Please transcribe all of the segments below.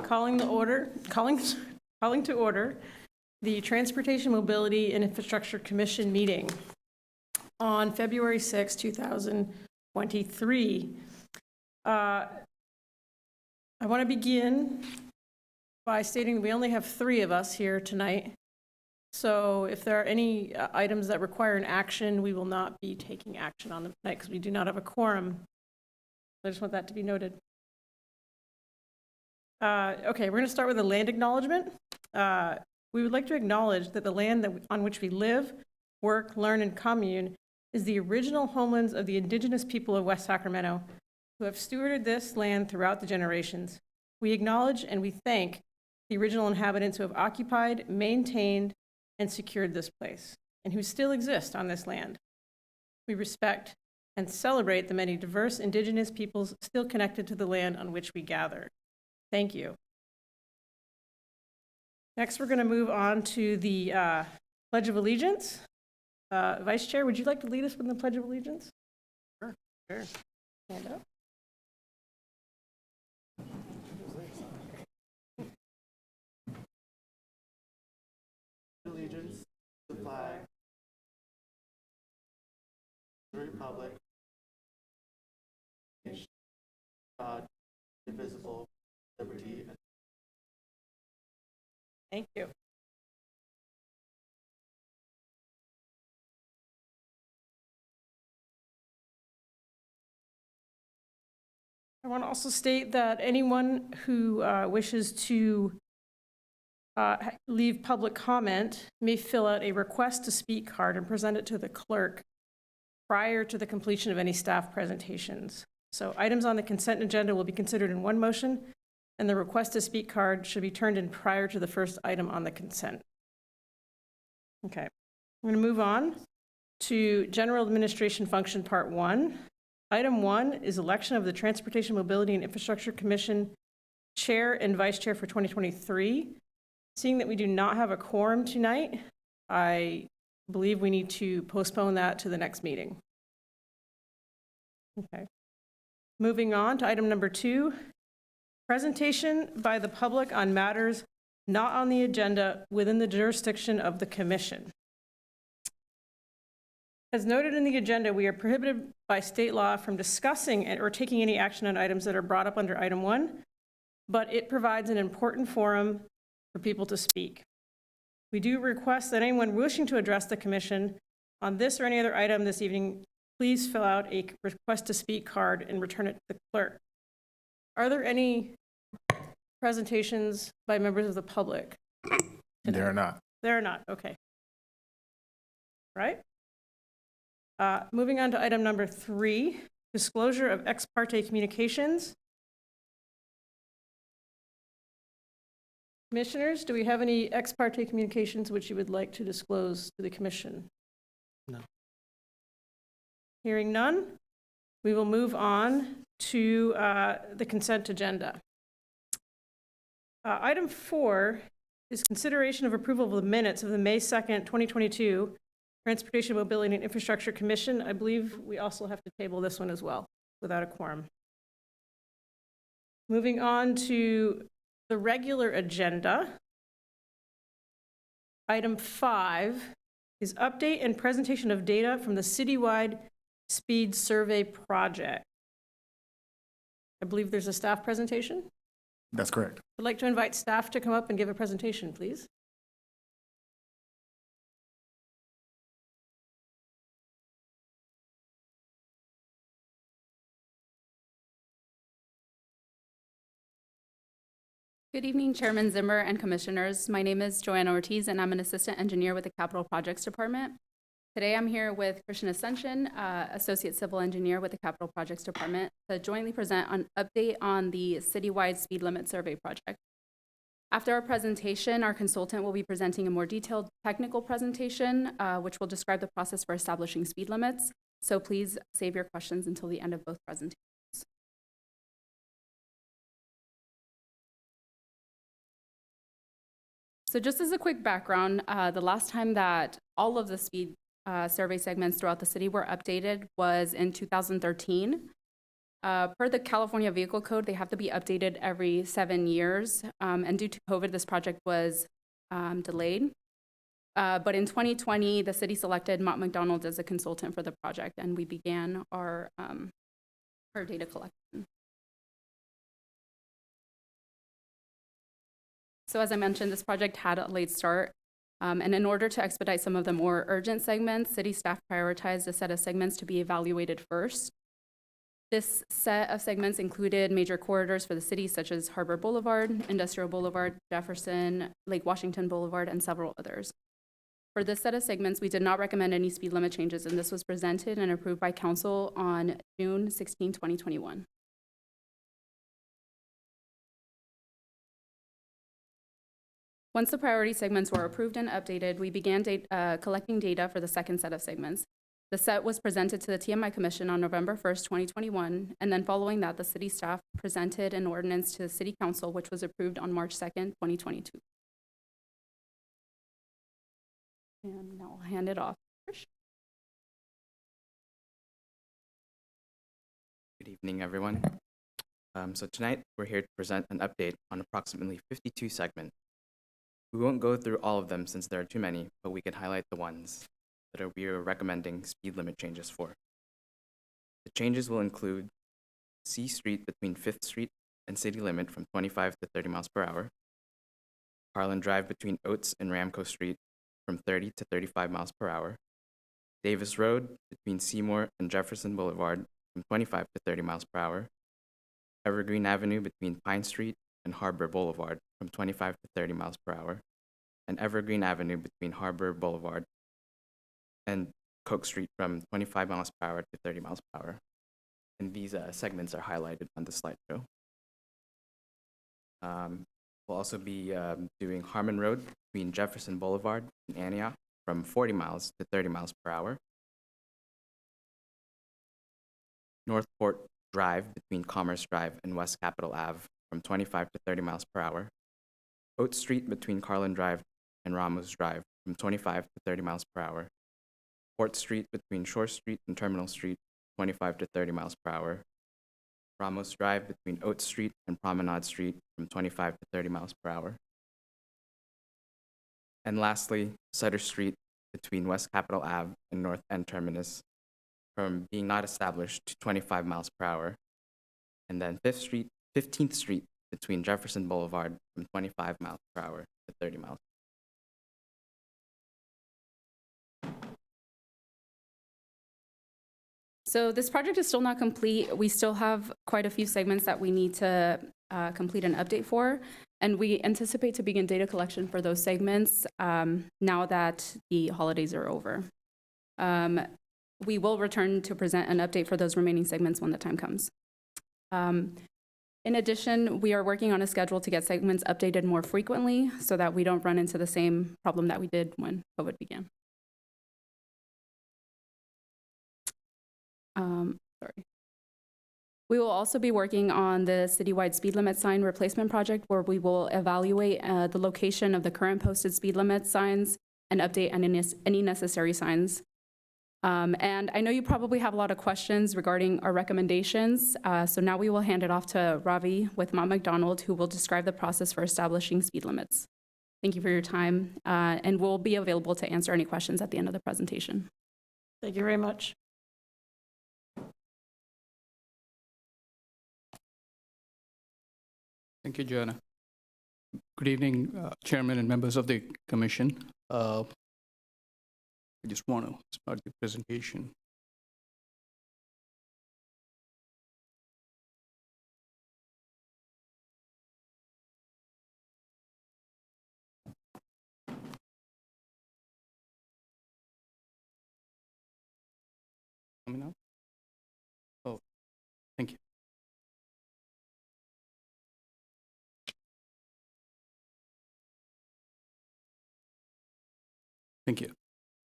calling to order the Transportation, Mobility, and Infrastructure Commission meeting on February 6, 2023. I want to begin by stating we only have 3 of us here tonight. So if there are any items that require an action, we will not be taking action on them tonight because we do not have a quorum. I just want that to be noted. Okay, we're going to start with a land acknowledgement. We would like to acknowledge that the land on which we live, work, learn, and commune is the original homelands of the indigenous people of West Sacramento, who have stewarded this land throughout the generations. We acknowledge and we thank the original inhabitants who have occupied, maintained, and secured this place, and who still exist on this land. We respect and celebrate the many diverse indigenous peoples still connected to the land on which we gather. Thank you. Next, we're going to move on to the Pledge of Allegiance. Vice Chair, would you like to lead us with the Pledge of Allegiance? Sure. Stand up. Allegiance to the flag, the Republic, God, indivisible, liberty, and Thank you. I want to also state that anyone who wishes to leave public comment may fill out a request to speak card and present it to the clerk prior to the completion of any staff presentations. So items on the consent agenda will be considered in one motion, and the request to speak card should be turned in prior to the first item on the consent. Okay, I'm going to move on to General Administration Function Part 1. Item 1 is election of the Transportation, Mobility, and Infrastructure Commission Chair and Vice Chair for 2023. Seeing that we do not have a quorum tonight, I believe we need to postpone that to the next meeting. Okay. Moving on to item number 2, presentation by the public on matters not on the agenda within the jurisdiction of the Commission. As noted in the agenda, we are prohibited by state law from discussing or taking any action on items that are brought up under item 1, but it provides an important forum for people to speak. We do request that anyone wishing to address the Commission on this or any other item this evening, please fill out a request to speak card and return it to the clerk. Are there any presentations by members of the public today? There are not. There are not, okay. Right. Moving on to item number 3, disclosure of ex parte communications. Commissioners, do we have any ex parte communications which you would like to disclose to the Commission? No. Hearing none, we will move on to the consent agenda. Item 4 is consideration of approval of the minutes of the May 2nd, 2022 Transportation, Mobility, and Infrastructure Commission. I believe we also have to table this one as well without a quorum. Moving on to the regular agenda. Item 5 is update and presentation of data from the citywide speed survey project. I believe there's a staff presentation. That's correct. I'd like to invite staff to come up and give a presentation, please. Good evening, Chairman Zimmer and Commissioners. My name is Joanna Ortiz, and I'm an Assistant Engineer with the Capital Projects Department. Today, I'm here with Christian Ascension, Associate Civil Engineer with the Capital Projects Department, to jointly present an update on the citywide speed limit survey project. After our presentation, our consultant will be presenting a more detailed technical presentation, which will describe the process for establishing speed limits. So please save your questions until the end of both presentations. So just as a quick background, the last time that all of the speed survey segments throughout the city were updated was in 2013. Per the California Vehicle Code, they have to be updated every 7 years. And due to COVID, this project was delayed. But in 2020, the city selected Mott McDonald as a consultant for the project, and we began our data collection. So as I mentioned, this project had a late start. And in order to expedite some of the more urgent segments, city staff prioritized a set of segments to be evaluated first. This set of segments included major corridors for the city, such as Harbor Boulevard, Industrial Boulevard, Jefferson, Lake Washington Boulevard, and several others. For this set of segments, we did not recommend any speed limit changes, and this was presented and approved by council on June 16, 2021. Once the priority segments were approved and updated, we began collecting data for the second set of segments. The set was presented to the TMI Commission on November 1st, 2021, and then following that, the city staff presented an ordinance to the City Council, which was approved on March 2nd, 2022. And now I'll hand it off. Good evening, everyone. So tonight, we're here to present an update on approximately 52 segments. We won't go through all of them since there are too many, but we can highlight the ones that we are recommending speed limit changes for. The changes will include C Street between 5th Street and City Limit from 25 to 30 miles per hour, Harlan Drive between Oates and Ramco Street from 30 to 35 miles per hour, Davis Road between Seymour and Jefferson Boulevard from 25 to 30 miles per hour, Evergreen Avenue between Pine Street and Harbor Boulevard from 25 to 30 miles per hour, and Evergreen Avenue between Harbor Boulevard and Coke Street from 25 miles per hour to 30 miles per hour. And these segments are highlighted on the slideshow. We'll also be doing Harmon Road between Jefferson Boulevard and Antioch from 40 miles to 30 miles per hour. Northport Drive between Commerce Drive and West Capitol Ave from 25 to 30 miles per hour. Oates Street between Carlin Drive and Ramos Drive from 25 to 30 miles per hour. Port Street between Shore Street and Terminal Street, 25 to 30 miles per hour. Ramos Drive between Oates Street and Promenade Street from 25 to 30 miles per hour. And lastly, Sutter Street between West Capitol Ave and North End Terminus from being not established to 25 miles per hour. And then 15th Street between Jefferson Boulevard from 25 miles per hour to 30 miles. So this project is still not complete. We still have quite a few segments that we need to complete an update for, and we anticipate to begin data collection for those segments now that the holidays are over. We will return to present an update for those remaining segments when the time comes. In addition, we are working on a schedule to get segments updated more frequently so that we don't run into the same problem that we did when COVID began. Sorry. We will also be working on the citywide speed limit sign replacement project, where we will evaluate the location of the current posted speed limit signs and update any necessary signs. And I know you probably have a lot of questions regarding our recommendations, so now we will hand it off to Ravi with Mott McDonald, who will describe the process for establishing speed limits. Thank you for your time, and we'll be available to answer any questions at the end of the presentation. Thank you very much. Thank you, Joanna. Good evening, Chairman and members of the Commission. I just want to start the presentation. Coming up? Oh, thank you. Thank you.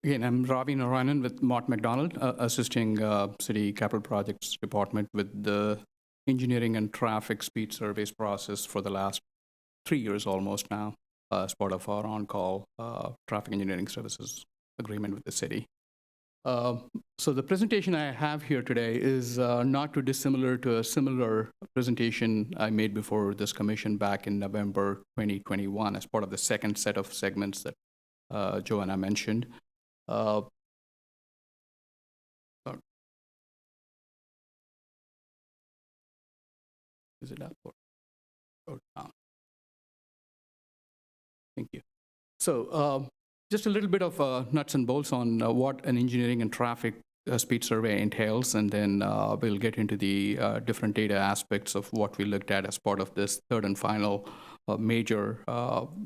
Again, I'm Ravi Narayanan with Mott McDonald, assisting City Capital Projects Department with the engineering and traffic speed surveys process for the last 3 years almost now, as part of our on-call traffic engineering services agreement with the city. So the presentation I have here today is not too dissimilar to a similar presentation I made before this commission back in November 2021 as part of the second set of segments that Joanna mentioned. Is it up or down? Thank you. So just a little bit of nuts and bolts on what an engineering and traffic speed survey entails, and then we'll get into the different data aspects of what we looked at as part of this third and final major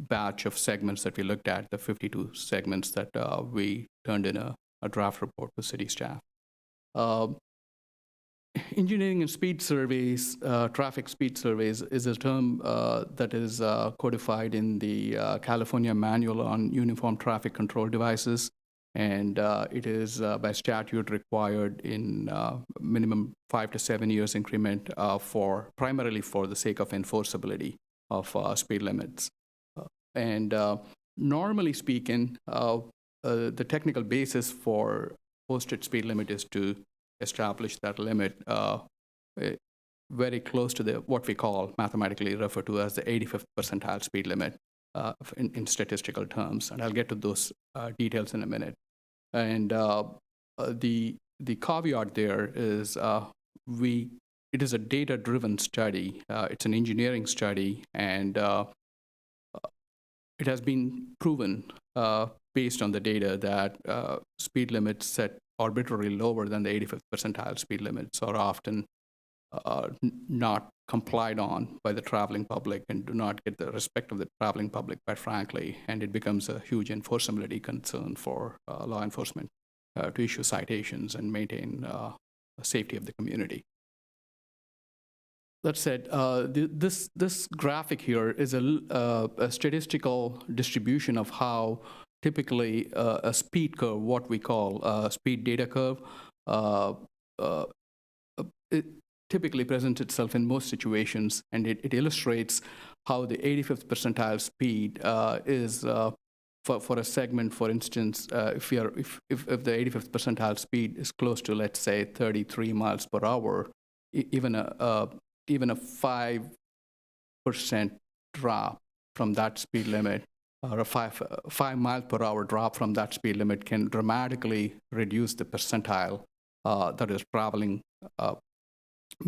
batch of segments that we looked at, the 52 segments that we turned in a draft report to city staff. Engineering and speed surveys, traffic speed surveys, is a term that is codified in the California Manual on Uniform Traffic Control Devices, and it is by statute required in minimum 5 to 7 years increment primarily for the sake of enforceability of speed limits. And normally speaking, the technical basis for posted speed limit is to establish that limit very close to what we call, mathematically referred to as the 85th percentile speed limit in statistical terms. And I'll get to those details in a minute. And the caveat there is it is a data-driven study. It's an engineering study, and it has been proven based on the data that speed limits set arbitrarily lower than the 85th percentile speed limits are often not complied on by the traveling public and do not get the respect of the traveling public, quite frankly, and it becomes a huge enforceability concern for law enforcement to issue citations and maintain safety of the community. That said, this graphic here is a statistical distribution of how typically a speed curve, what we call a speed data curve, it typically presents itself in most situations, and it illustrates how the 85th percentile speed is for a segment. For instance, if the 85th percentile speed is close to, let's say, 33 miles per hour, even a 5% drop from that speed limit, or a 5 mile per hour drop from that speed limit, can dramatically reduce the percentile that is traveling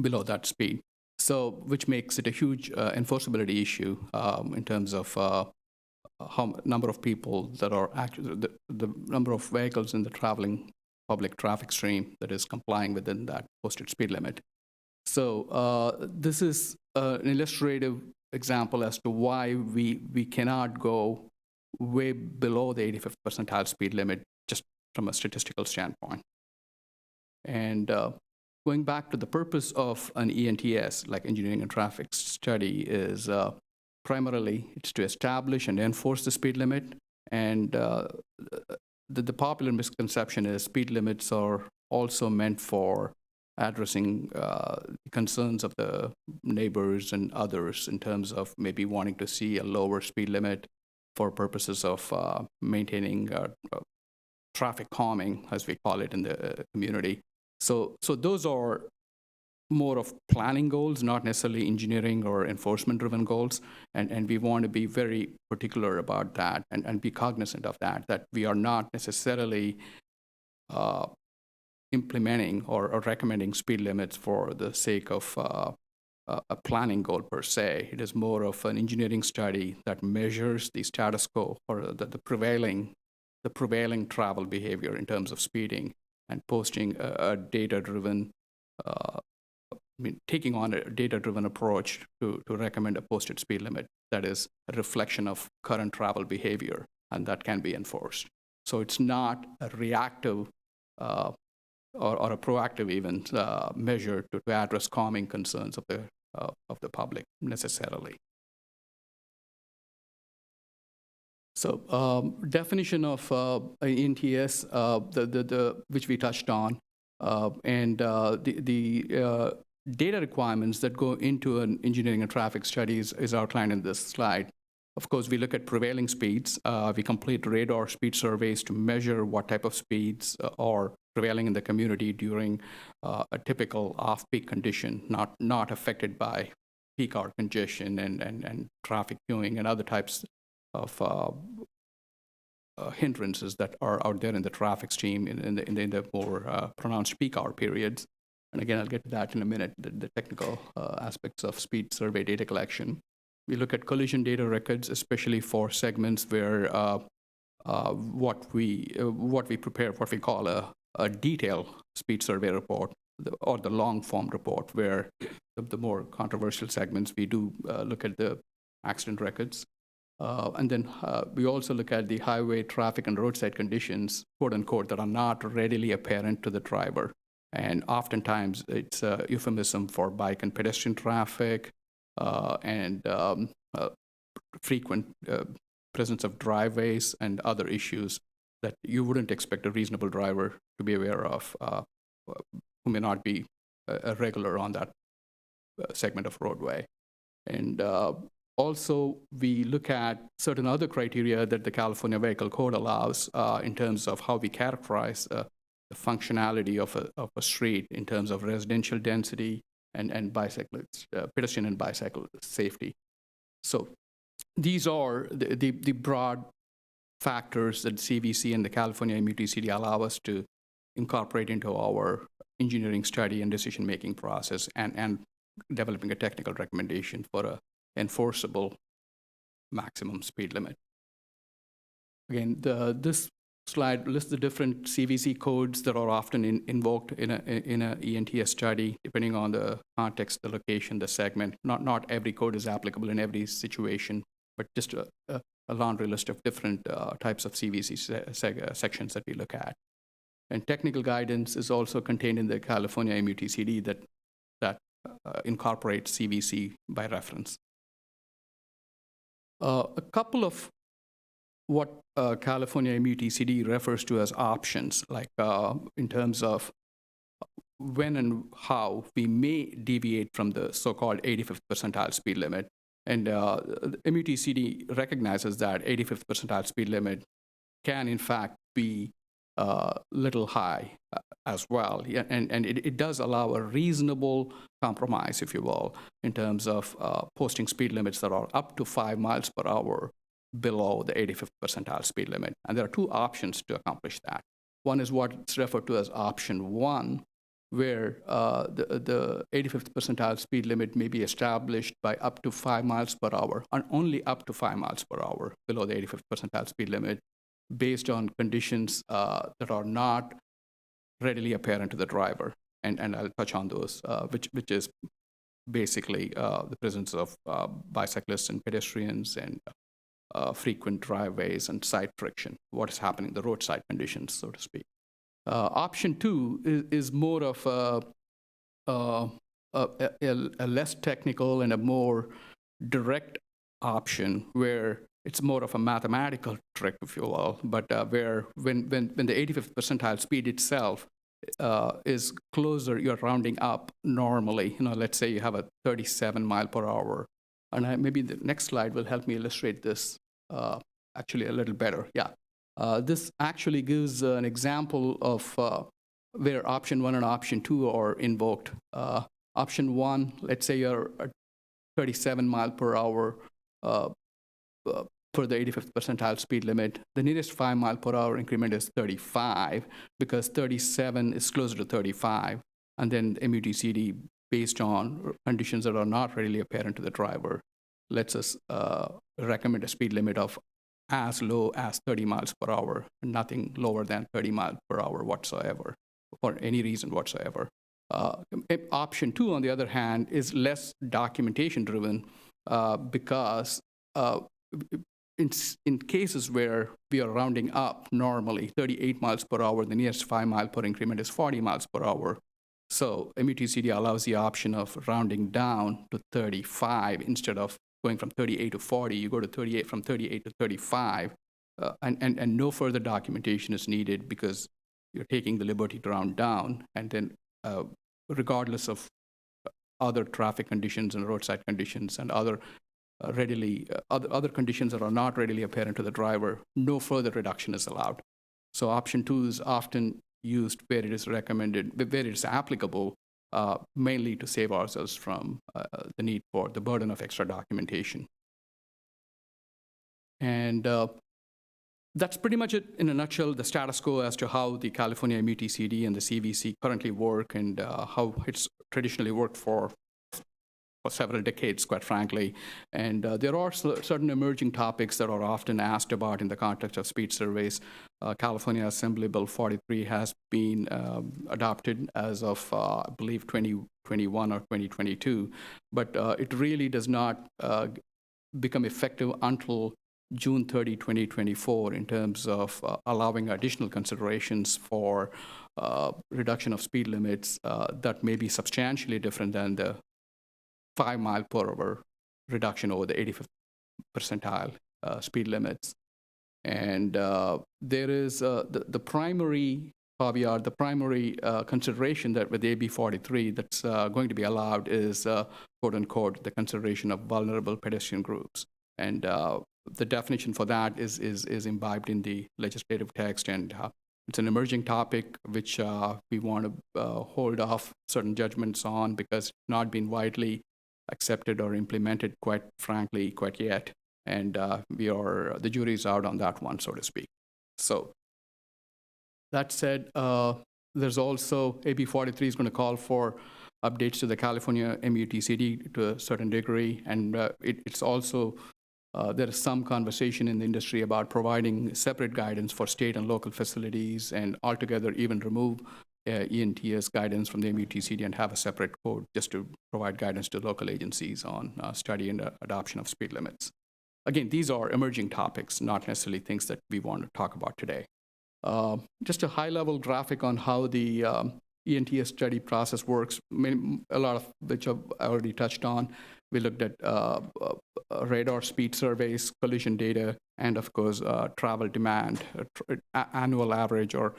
below that speed. So, which makes it a huge enforceability issue in terms of how number of people that are actually the number of vehicles in the traveling public traffic stream that is complying within that posted speed limit. So this is an illustrative example as to why we cannot go way below the 85th percentile speed limit just from a statistical standpoint. And going back to the purpose of an ENTS, like engineering and traffic study, is primarily it's to establish and enforce the speed limit. And the popular misconception is speed limits are also meant for addressing concerns of the neighbors and others in terms of maybe wanting to see a lower speed limit for purposes of maintaining traffic calming, as we call it in the community. So those are more of planning goals, not necessarily engineering or enforcement-driven goals. And we want to be very particular about that and be cognizant of that we are not necessarily implementing or recommending speed limits for the sake of a planning goal per se. It is more of an engineering study that measures the status quo or the prevailing travel behavior in terms of speeding and posting a data-driven, taking on a data-driven approach to recommend a posted speed limit that is a reflection of current travel behavior and that can be enforced. So it's not a reactive or a proactive even measure to address calming concerns of the public necessarily. So definition of ENTS, which we touched on, and the data requirements that go into an engineering and traffic studies is outlined in this slide. Of course, we look at prevailing speeds. We complete radar speed surveys to measure what type of speeds are prevailing in the community during a typical off-peak condition, not affected by peak hour congestion and traffic queuing and other types of hindrances that are out there in the traffic stream in the more pronounced peak hour periods. And again, I'll get to that in a minute, the technical aspects of speed survey data collection. We look at collision data records, especially for segments where what we prepare, what we call a detailed speed survey report, or the long form report, where the more controversial segments, we do look at the accident records. And then we also look at the highway traffic and roadside conditions, quote unquote, that are not readily apparent to the driver. And oftentimes it's a euphemism for bike and pedestrian traffic and frequent presence of driveways and other issues that you wouldn't expect a reasonable driver to be aware of, who may not be a regular on that segment of roadway. And also, we look at certain other criteria that the California Vehicle Code allows in terms of how we characterize the functionality of a street in terms of residential density and bicyclists, pedestrian and bicycle safety. So these are the broad factors that CVC and the California MUTCD allow us to incorporate into our engineering study and decision-making process and developing a technical recommendation for a enforceable maximum speed limit. Again, this slide lists the different CVC codes that are often invoked in a ENTS study, depending on the context, the location, the segment. Not every code is applicable in every situation, but just a laundry list of different types of CVC sections that we look at. And technical guidance is also contained in the California MUTCD that incorporates CVC by reference. A couple of what California MUTCD refers to as options, like in terms of when and how we may deviate from the so-called 85th percentile speed limit. And MUTCD recognizes that 85th percentile speed limit can, in fact, be little high as well. Yeah, and it does allow a reasonable compromise, if you will, in terms of posting speed limits that are up to 5 miles per hour below the 85th percentile speed limit. And there are two options to accomplish that. One is what's referred to as option 1, where the 85th percentile speed limit may be established by up to 5 miles per hour, and only up to 5 miles per hour below the 85th percentile speed limit, based on conditions that are not readily apparent to the driver. And I'll touch on those, which is basically the presence of bicyclists and pedestrians and frequent driveways and side friction, what is happening, the roadside conditions, so to speak. Option 2 is more of a less technical and a more direct option, where it's more of a mathematical trick, if you will, but where when the 85th percentile speed itself is closer, you're rounding up normally. Let's say you have a 37 mile per hour. And maybe the next slide will help me illustrate this actually a little better. Yeah. This actually gives an example of where option 1 and option 2 are invoked. Option 1, let's say you're at 37 mile per hour for the 85th percentile speed limit. The nearest 5 mile per hour increment is 35, because 37 is closer to 35. And then MUTCD, based on conditions that are not readily apparent to the driver, lets us recommend a speed limit of as low as 30 miles per hour, nothing lower than 30 miles per hour whatsoever, for any reason whatsoever. Option 2, on the other hand, is less documentation driven because in cases where we are rounding up normally, 38 miles per hour, the nearest 5 mile per increment is 40 miles per hour. So MUTCD allows the option of rounding down to 35 instead of going from 38 to 40. You go to 38, from 38 to 35, and no further documentation is needed because you're taking the liberty to round down, and then regardless of other traffic conditions and roadside conditions and other other conditions that are not readily apparent to the driver, no further reduction is allowed. So option 2 is often used where it is recommended, where it is applicable, mainly to save ourselves from the need for the burden of extra documentation. And that's pretty much it in a nutshell, the status quo as to how the California MUTCD and the CVC currently work and how it's traditionally worked for several decades, quite frankly. And there are certain emerging topics that are often asked about in the context of speed surveys. California Assembly Bill 43 has been adopted as of, I believe, 2021 or 2022, but it really does not become effective until June 30, 2024, in terms of allowing additional considerations for reduction of speed limits that may be substantially different than the 5 mile per hour reduction over the 85th percentile speed limits. And there is the primary caveat, the primary consideration that with AB 43 that's going to be allowed is, quote unquote, the consideration of vulnerable pedestrian groups. And the definition for that is imbibed in the legislative text, and it's an emerging topic which we want to hold off certain judgments on because it's not been widely accepted or implemented, quite frankly, quite yet. And the jury's out on that one, so to speak. So that said, there's also AB 43 is going to call for updates to the California MUTCD to a certain degree, and it's also there is some conversation in the industry about providing separate guidance for state and local facilities, and altogether even remove ENTS guidance from the MUTCD and have a separate code just to provide guidance to local agencies on study and adoption of speed limits. Again, these are emerging topics, not necessarily things that we want to talk about today. Just a high-level graphic on how the ENTS study process works, a lot of which I've already touched on. We looked at radar speed surveys, collision data, and of course, travel demand, annual average or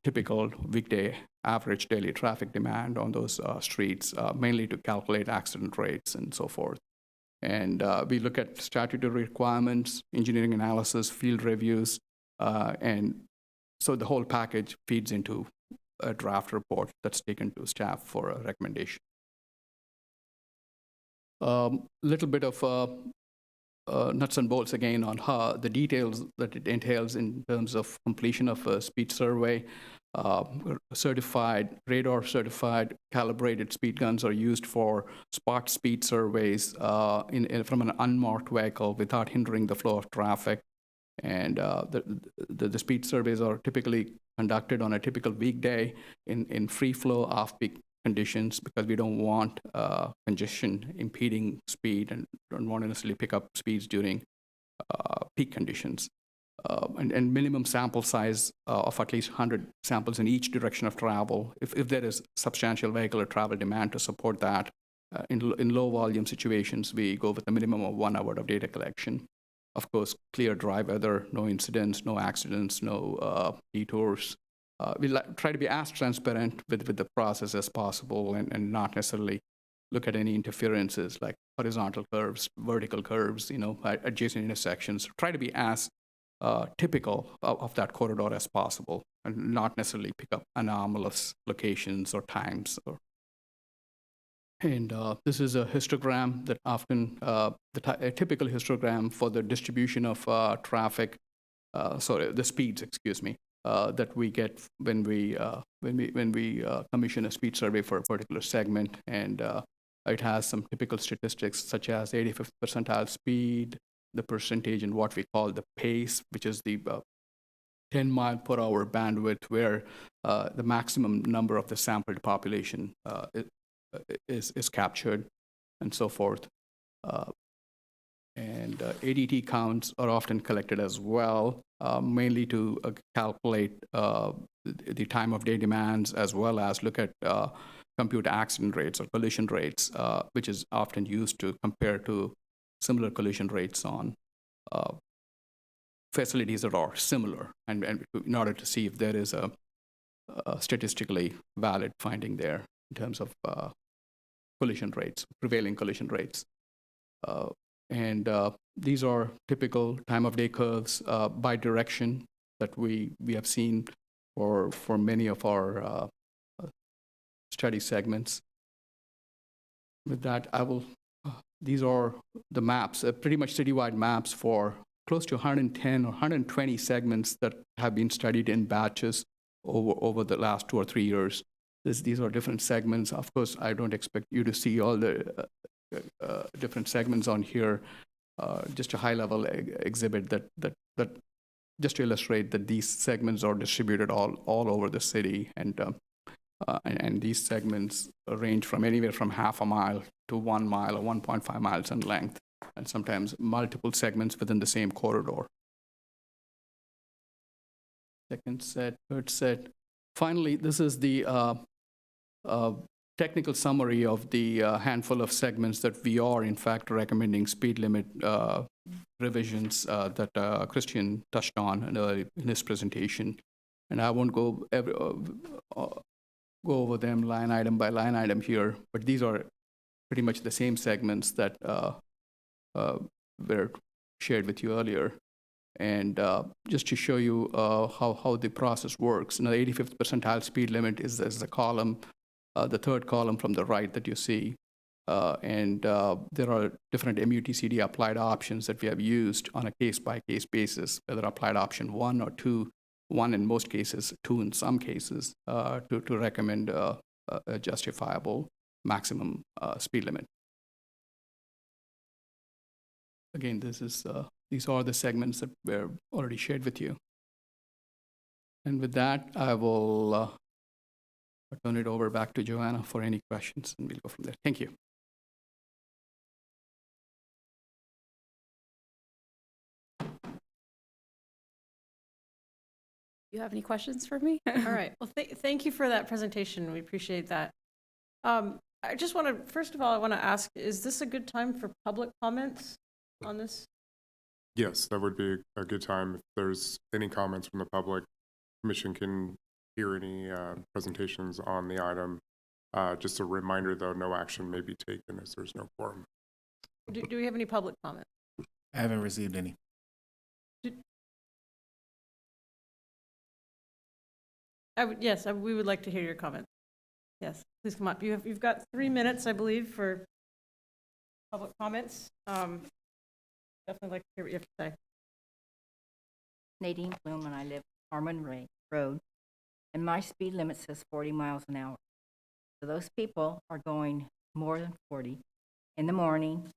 typical weekday average daily traffic demand on those streets, mainly to calculate accident rates and so forth. And we look at statutory requirements, engineering analysis, field reviews, and so the whole package feeds into a draft report that's taken to staff for a recommendation. Little bit of nuts and bolts again on how the details that it entails in terms of completion of a speed survey. Radar certified calibrated speed guns are used for spot speed surveys from an unmarked vehicle without hindering the flow of traffic. And the speed surveys are typically conducted on a typical weekday in free flow off-peak conditions because we don't want congestion impeding speed and don't want to necessarily pick up speeds during peak conditions. And minimum sample size of at least 100 samples in each direction of travel, if there is substantial vehicular travel demand to support that. In low volume situations, we go with a minimum of 1 hour of data collection. Of course, clear dry weather, no incidents, no accidents, no detours. We try to be as transparent with the process as possible and not necessarily look at any interferences like horizontal curves, vertical curves, adjacent intersections. Try to be as typical of that corridor as possible and not necessarily pick up anomalous locations or times. And this is a histogram that often, a typical histogram for the distribution of traffic, the speeds, excuse me, that we get when we commission a speed survey for a particular segment. And it has some typical statistics such as 85th percentile speed, the percentage in what we call the pace, which is the 10 mile per hour bandwidth where the maximum number of the sampled population is captured, and so forth. And ADT counts are often collected as well, mainly to calculate the time of day demands, as well as look at compute accident rates or collision rates, which is often used to compare to similar collision rates on facilities that are similar, and in order to see if there is a statistically valid finding there in terms of collision rates, prevailing collision rates. And these are typical time of day curves by direction that we have seen for many of our study segments. With that, these are the maps, pretty much citywide maps for close to 110 or 120 segments that have been studied in batches over the last 2 or 3 years. These are different segments. Of course, I don't expect you to see all the different segments on here. Just a high-level exhibit that just to illustrate that these segments are distributed all over the city, and these segments range from anywhere from half a mile to 1 mile or 1.5 miles in length, and sometimes multiple segments within the same corridor. Second set, third set. Finally, this is the technical summary of the handful of segments that we are, in fact, recommending speed limit revisions that Christian touched on in his presentation. And I won't go over them line item by line item here, but these are pretty much the same segments that were shared with you earlier. And just to show you how the process works, the 85th percentile speed limit is the column, the third column from the right that you see. And there are different MUTCD applied options that we have used on a case-by-case basis, whether applied option 1 or 2, 1 in most cases, 2 in some cases, to recommend a justifiable maximum speed limit. Again, these are the segments that were already shared with you. And with that, I will turn it over back to Joanna for any questions, and we'll go from there. Thank you. You have any questions for me? All right. Well, thank you for that presentation. We appreciate that. I just want to, first of all, I want to ask, is this a good time for public comments on this? Yes, that would be a good time. If there's any comments from the public, Commission can hear any presentations on the item. Just a reminder, though, no action may be taken as there's no quorum. Do we have any public comment? I haven't received any. Yes, we would like to hear your comment. Yes, please come up. You've got 3 minutes, I believe, for public comments. Definitely like to hear what you have to say. Nadine Bloom, and I live Harmon Road, and my speed limit says 40 miles an hour. So those people are going more than 40 in the morning,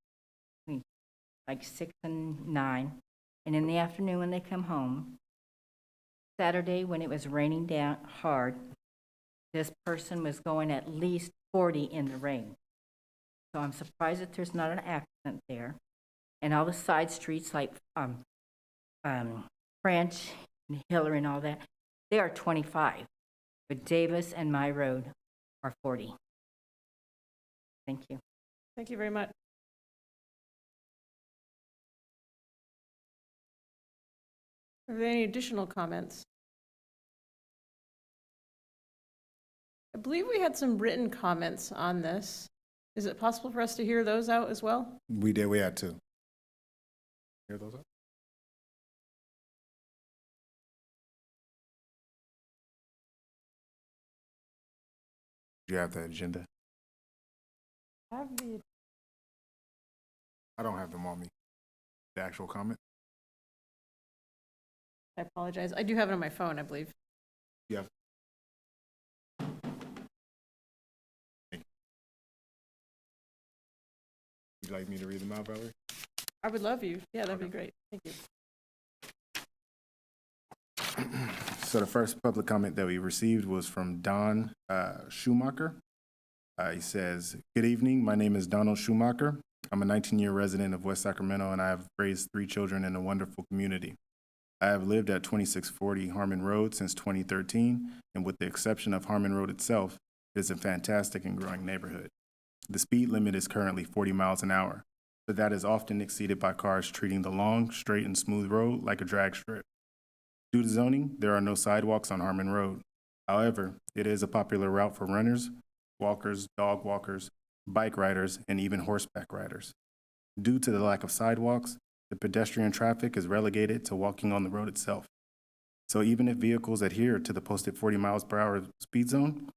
like 6 and 9, and in the afternoon when they come home. Saturday, when it was raining down hard, this person was going at least 40 in the rain. So I'm surprised that there's not an accident there. And all the side streets like French and Hillary and all that, they are 25. But Davis and my road are 40. Thank you. Thank you very much. Are there any additional comments? I believe we had some written comments on this. Is it possible for us to hear those out as well? We did. We had to. Hear those up? Do you have the agenda? I don't have them on me. The actual comment? apologize. I do have it on my phone, I believe. Yeah. Would you like me to read them out, Valerie? I would love you. Yeah, that'd be great. Thank you. So the first public comment that we received was from Don Schumacher. He says, "Good evening. My name is Donald Schumacher. I'm a 19-year resident of West Sacramento, and I have raised 3 children in a wonderful community. I have lived at 2640 Harmon Road since 2013, and with the exception of Harmon Road itself, it is a fantastic and growing neighborhood. The speed limit is currently 40 miles an hour, but that is often exceeded by cars treating the long, straight, and smooth road like a drag strip. Due to zoning, there are no sidewalks on Harmon Road. However, it is a popular route for runners, walkers, dog walkers, bike riders, and even horseback riders. Due to the lack of sidewalks, the pedestrian traffic is relegated to walking on the road itself. So even if vehicles adhere to the posted 40 miles per hour speed zone,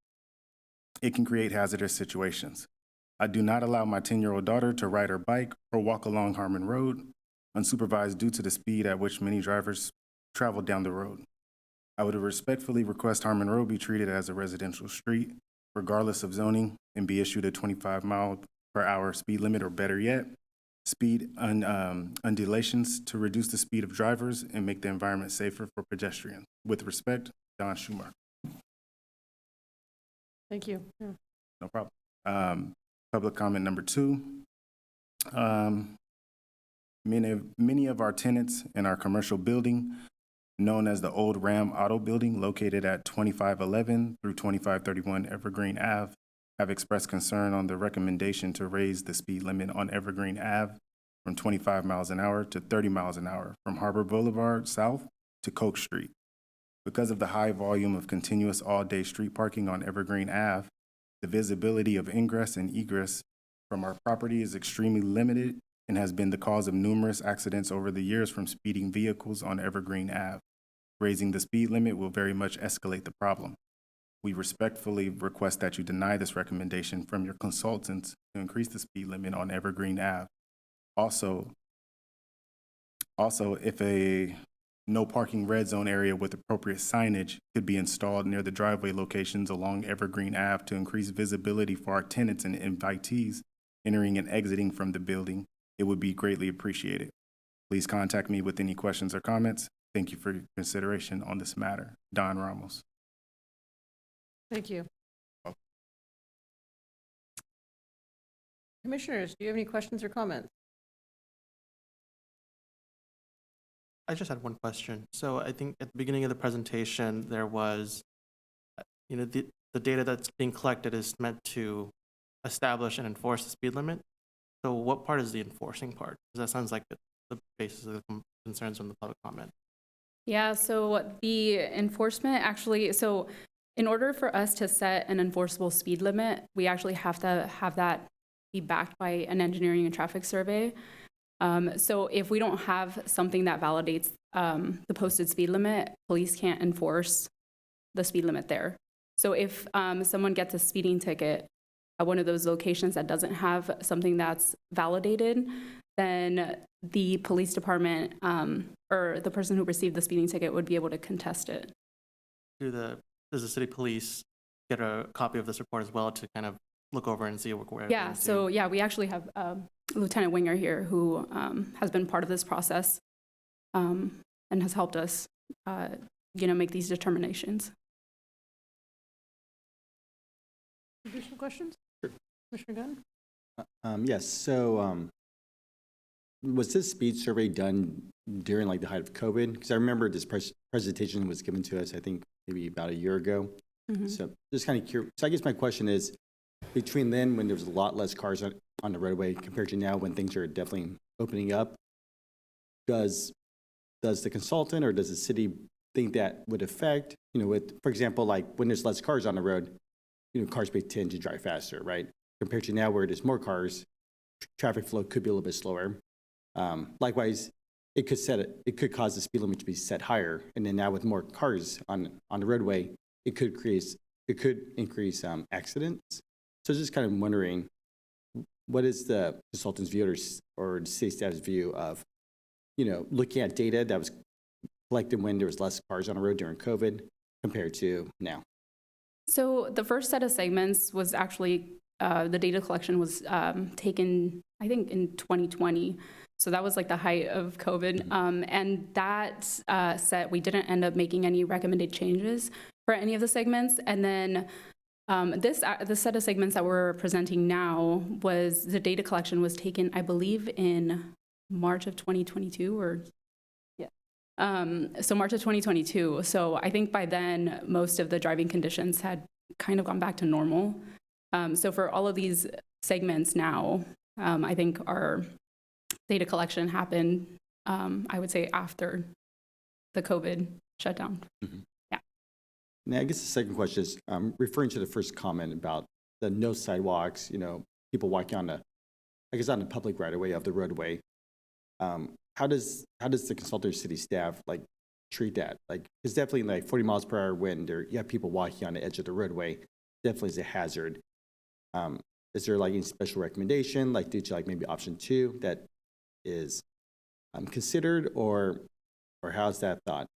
it can create hazardous situations. I do not allow my 10-year-old daughter to ride her bike or walk along Harmon Road unsupervised due to the speed at which many drivers travel down the road. I would respectfully request Harmon Road be treated as a residential street, regardless of zoning, and be issued a 25 mile per hour speed limit, or better yet, speed undulations to reduce the speed of drivers and make the environment safer for pedestrians. With respect, Don Schumacher. Thank you. Yeah. No problem. Public comment number 2. Many of our tenants in our commercial building, known as the Old Ram Auto Building, located at 2511 through 2531 Evergreen Ave, have expressed concern on the recommendation to raise the speed limit on Evergreen Ave from 25 miles an hour to 30 miles an hour from Harbor Boulevard South to Coke Street. Because of the high volume of continuous all-day street parking on Evergreen Ave, the visibility of ingress and egress from our property is extremely limited and has been the cause of numerous accidents over the years from speeding vehicles on Evergreen Ave. Raising the speed limit will very much escalate the problem. We respectfully request that you deny this recommendation from your consultants to increase the speed limit on Evergreen Ave. Also, if a no parking red zone area with appropriate signage could be installed near the driveway locations along Evergreen Ave to increase visibility for our tenants and invitees entering and exiting from the building, it would be greatly appreciated. Please contact me with any questions or comments. Thank you for your consideration on this matter. Don Ramos. Thank you. Commissioners, do you have any questions or comments? I just had one question. So I think at the beginning of the presentation, there was, the data that's being collected is meant to establish and enforce the speed limit. So what part is the enforcing part? Because that sounds like the basis of the concerns from the public comment. Yeah, so the enforcement actually, so in order for us to set an enforceable speed limit, we actually have to have that be backed by an engineering and traffic survey. So if we don't have something that validates the posted speed limit, police can't enforce the speed limit there. So if someone gets a speeding ticket at one of those locations that doesn't have something that's validated, then the police department or the person who received the speeding ticket would be able to contest it. Does the city police get a copy of this report as well to kind of look over and see where? Yeah, so yeah, we actually have Lieutenant Winger here who has been part of this process and has helped us, make these determinations. Additional questions? Sure. Commissioner Gunn? Yes, so was this speed survey done during like the height of COVID? Because I remember this presentation was given to us, I think maybe about a year ago. Mm-hmm. So just kind of curious. So I guess my question is, between then when there was a lot less cars on the roadway compared to now when things are definitely opening up, does the consultant or does the city think that would affect, with, for example, like when there's less cars on the road, cars may tend to drive faster, right? Compared to now where there's more cars, traffic flow could be a little bit slower. Likewise, it could cause the speed limit to be set higher, and then now with more cars on the roadway, it could increase accidents. So just kind of wondering, what is the consultant's view or the city staff's view of, looking at data that was collected when there was less cars on the road during COVID compared to now? So the first set of segments was actually, the data collection was taken, I think, in 2020. So that was like the height of COVID. Mm-hmm. And that set, we didn't end up making any recommended changes for any of the segments. And then the set of segments that we're presenting now was, the data collection was taken, I believe, in March of 2022 or, yeah. So March of 2022. So I think by then, most of the driving conditions had kind of gone back to normal. So for all of these segments now, I think our data collection happened, I would say, after the COVID shutdown. Mm-hmm. Yeah. Now, I guess the second question is referring to the first comment about the no sidewalks, people walking on the I guess on the public right away of the roadway, how does the consultant or city staff like treat that? Like, it's definitely like 40 miles per hour when you have people walking on the edge of the roadway, definitely is a hazard. Is there like any special recommendation, like due to like maybe option 2 that is considered, or how's that thought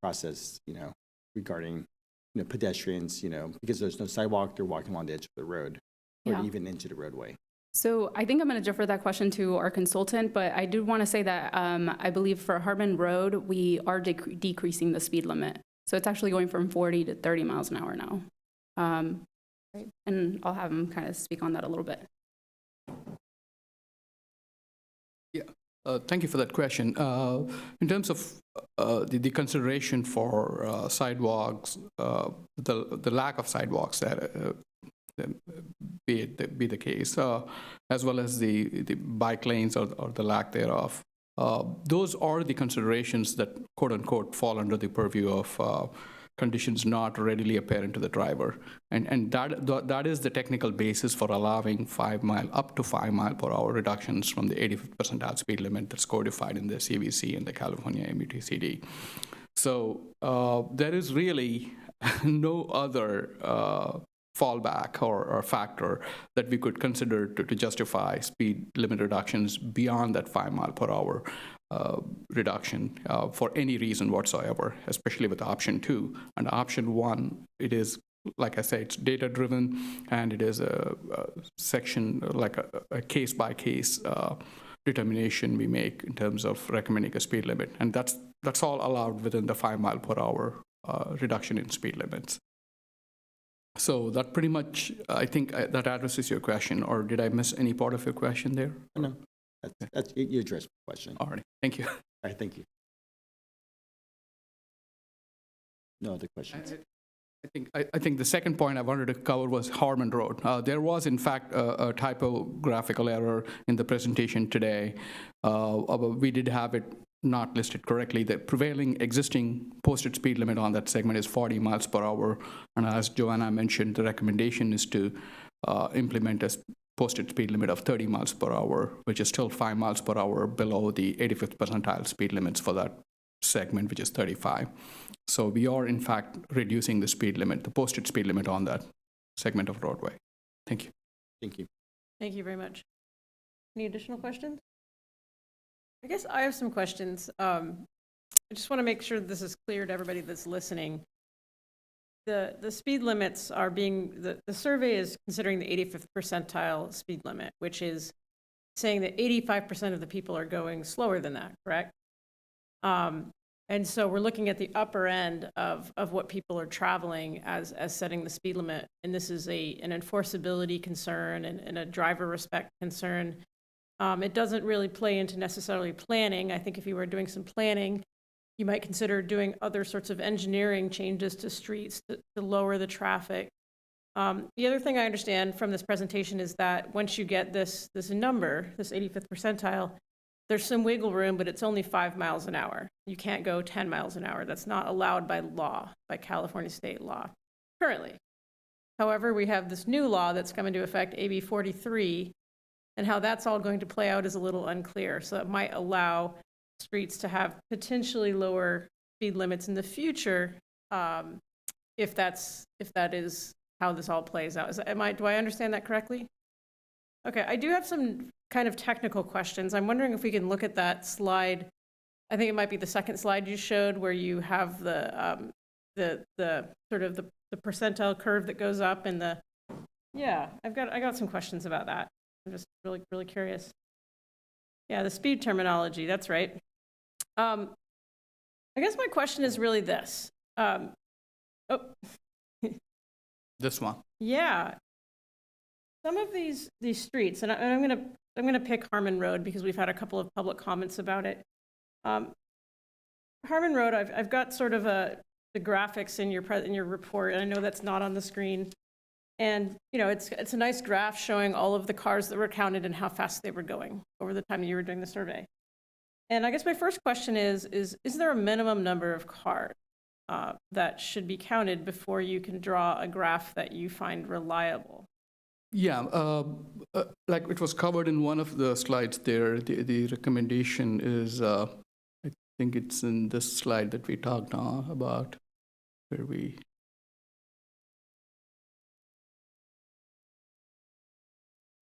process, regarding, pedestrians, because there's no sidewalk, they're walking along the edge of the road or Yeah. even into the roadway? So I think I'm going to defer that question to our consultant, but I do want to say that I believe for Harbin Road, we are decreasing the speed limit. So it's actually going from 40 to 30 miles an hour now. And I'll have him kind of speak on that a little bit. Thank you for that question. In terms of the consideration for sidewalks, the lack of sidewalks that be the case, as well as the bike lanes or the lack thereof, those are the considerations that quote unquote fall under the purview of conditions not readily apparent to the driver, and that is the technical basis for allowing up to 5 mile per hour reductions from the 85th percentile speed limit that's codified in the CVC and the California MUTCD. So there is really no other fallback or factor that we could consider to justify speed limit reductions beyond that 5 mile per hour reduction for any reason whatsoever, especially with option 2. And option 1, it is, like I say, it's data driven, and it is a section, like a case by case determination we make in terms of recommending a speed limit. And that's all allowed within the 5 mile per hour reduction in speed limits. So that pretty much, I think that addresses your question, or did I miss any part of your question there? No, that's you addressed the question. All right, thank you. All right, thank you. No other questions. I think the second point I wanted to cover was Harmon Road. There was, in fact, a typographical error in the presentation today. We did have it not listed correctly. The prevailing existing posted speed limit on that segment is 40 miles per hour. And as Joanna mentioned, the recommendation is to implement a posted speed limit of 30 miles per hour, which is still 5 miles per hour below the 85th percentile speed limits for that segment, which is 35. So we are, in fact, reducing the speed limit, the posted speed limit on that segment of roadway. Thank you. Thank you. Thank you very much. Any additional questions? I guess I have some questions. I just want to make sure this is clear to everybody that's listening. The speed limits are the survey is considering the 85th percentile speed limit, which is saying that 85% of the people are going slower than that, correct? And so we're looking at the upper end of what people are traveling as setting the speed limit. And this is an enforceability concern and a driver respect concern. It doesn't really play into necessarily planning. I think if you were doing some planning, you might consider doing other sorts of engineering changes to streets to lower the traffic. The other thing I understand from this presentation is that once you get this number, this 85th percentile, there's some wiggle room, but it's only 5 miles an hour. You can't go 10 miles an hour. That's not allowed by law, by California state law, currently. However, we have this new law that's come into effect, AB 43, and how that's all going to play out is a little unclear. So it might allow streets to have potentially lower speed limits in the future, if that is how this all plays out. Do I understand that correctly? Okay, I do have some kind of technical questions. I'm wondering if we can look at that slide. I think it might be the second slide you showed, where you have the sort of the percentile curve that goes up, and I got some questions about that. I'm just really curious. Yeah, the speed terminology, that's right. I guess my question is really this. This one. Yeah. Some of these streets, and I'm gonna pick Harmon Road because we've had a couple of public comments about it. Harmon Road, I've got sort of the graphics in your report, and I know that's not on the screen. And it's a nice graph showing all of the cars that were counted and how fast they were going over the time that you were doing the survey. And I guess my first question is there a minimum number of cars that should be counted before you can draw a graph that you find reliable? Yeah, like it was covered in one of the slides there, the recommendation is, I think it's in this slide that we talked about, where we,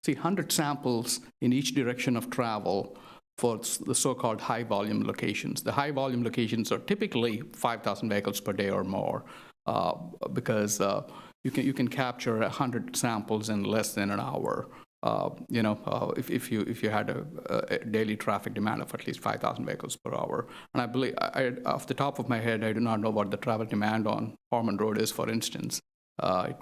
see 100 samples in each direction of travel for the so-called high-volume locations. The high-volume locations are typically 5,000 vehicles per day or more, because you can capture 100 samples in less than an hour. If you had a daily traffic demand of at least 5,000 vehicles per hour. And I believe, off the top of my head, I do not know what the travel demand on Harmon Road is, for instance.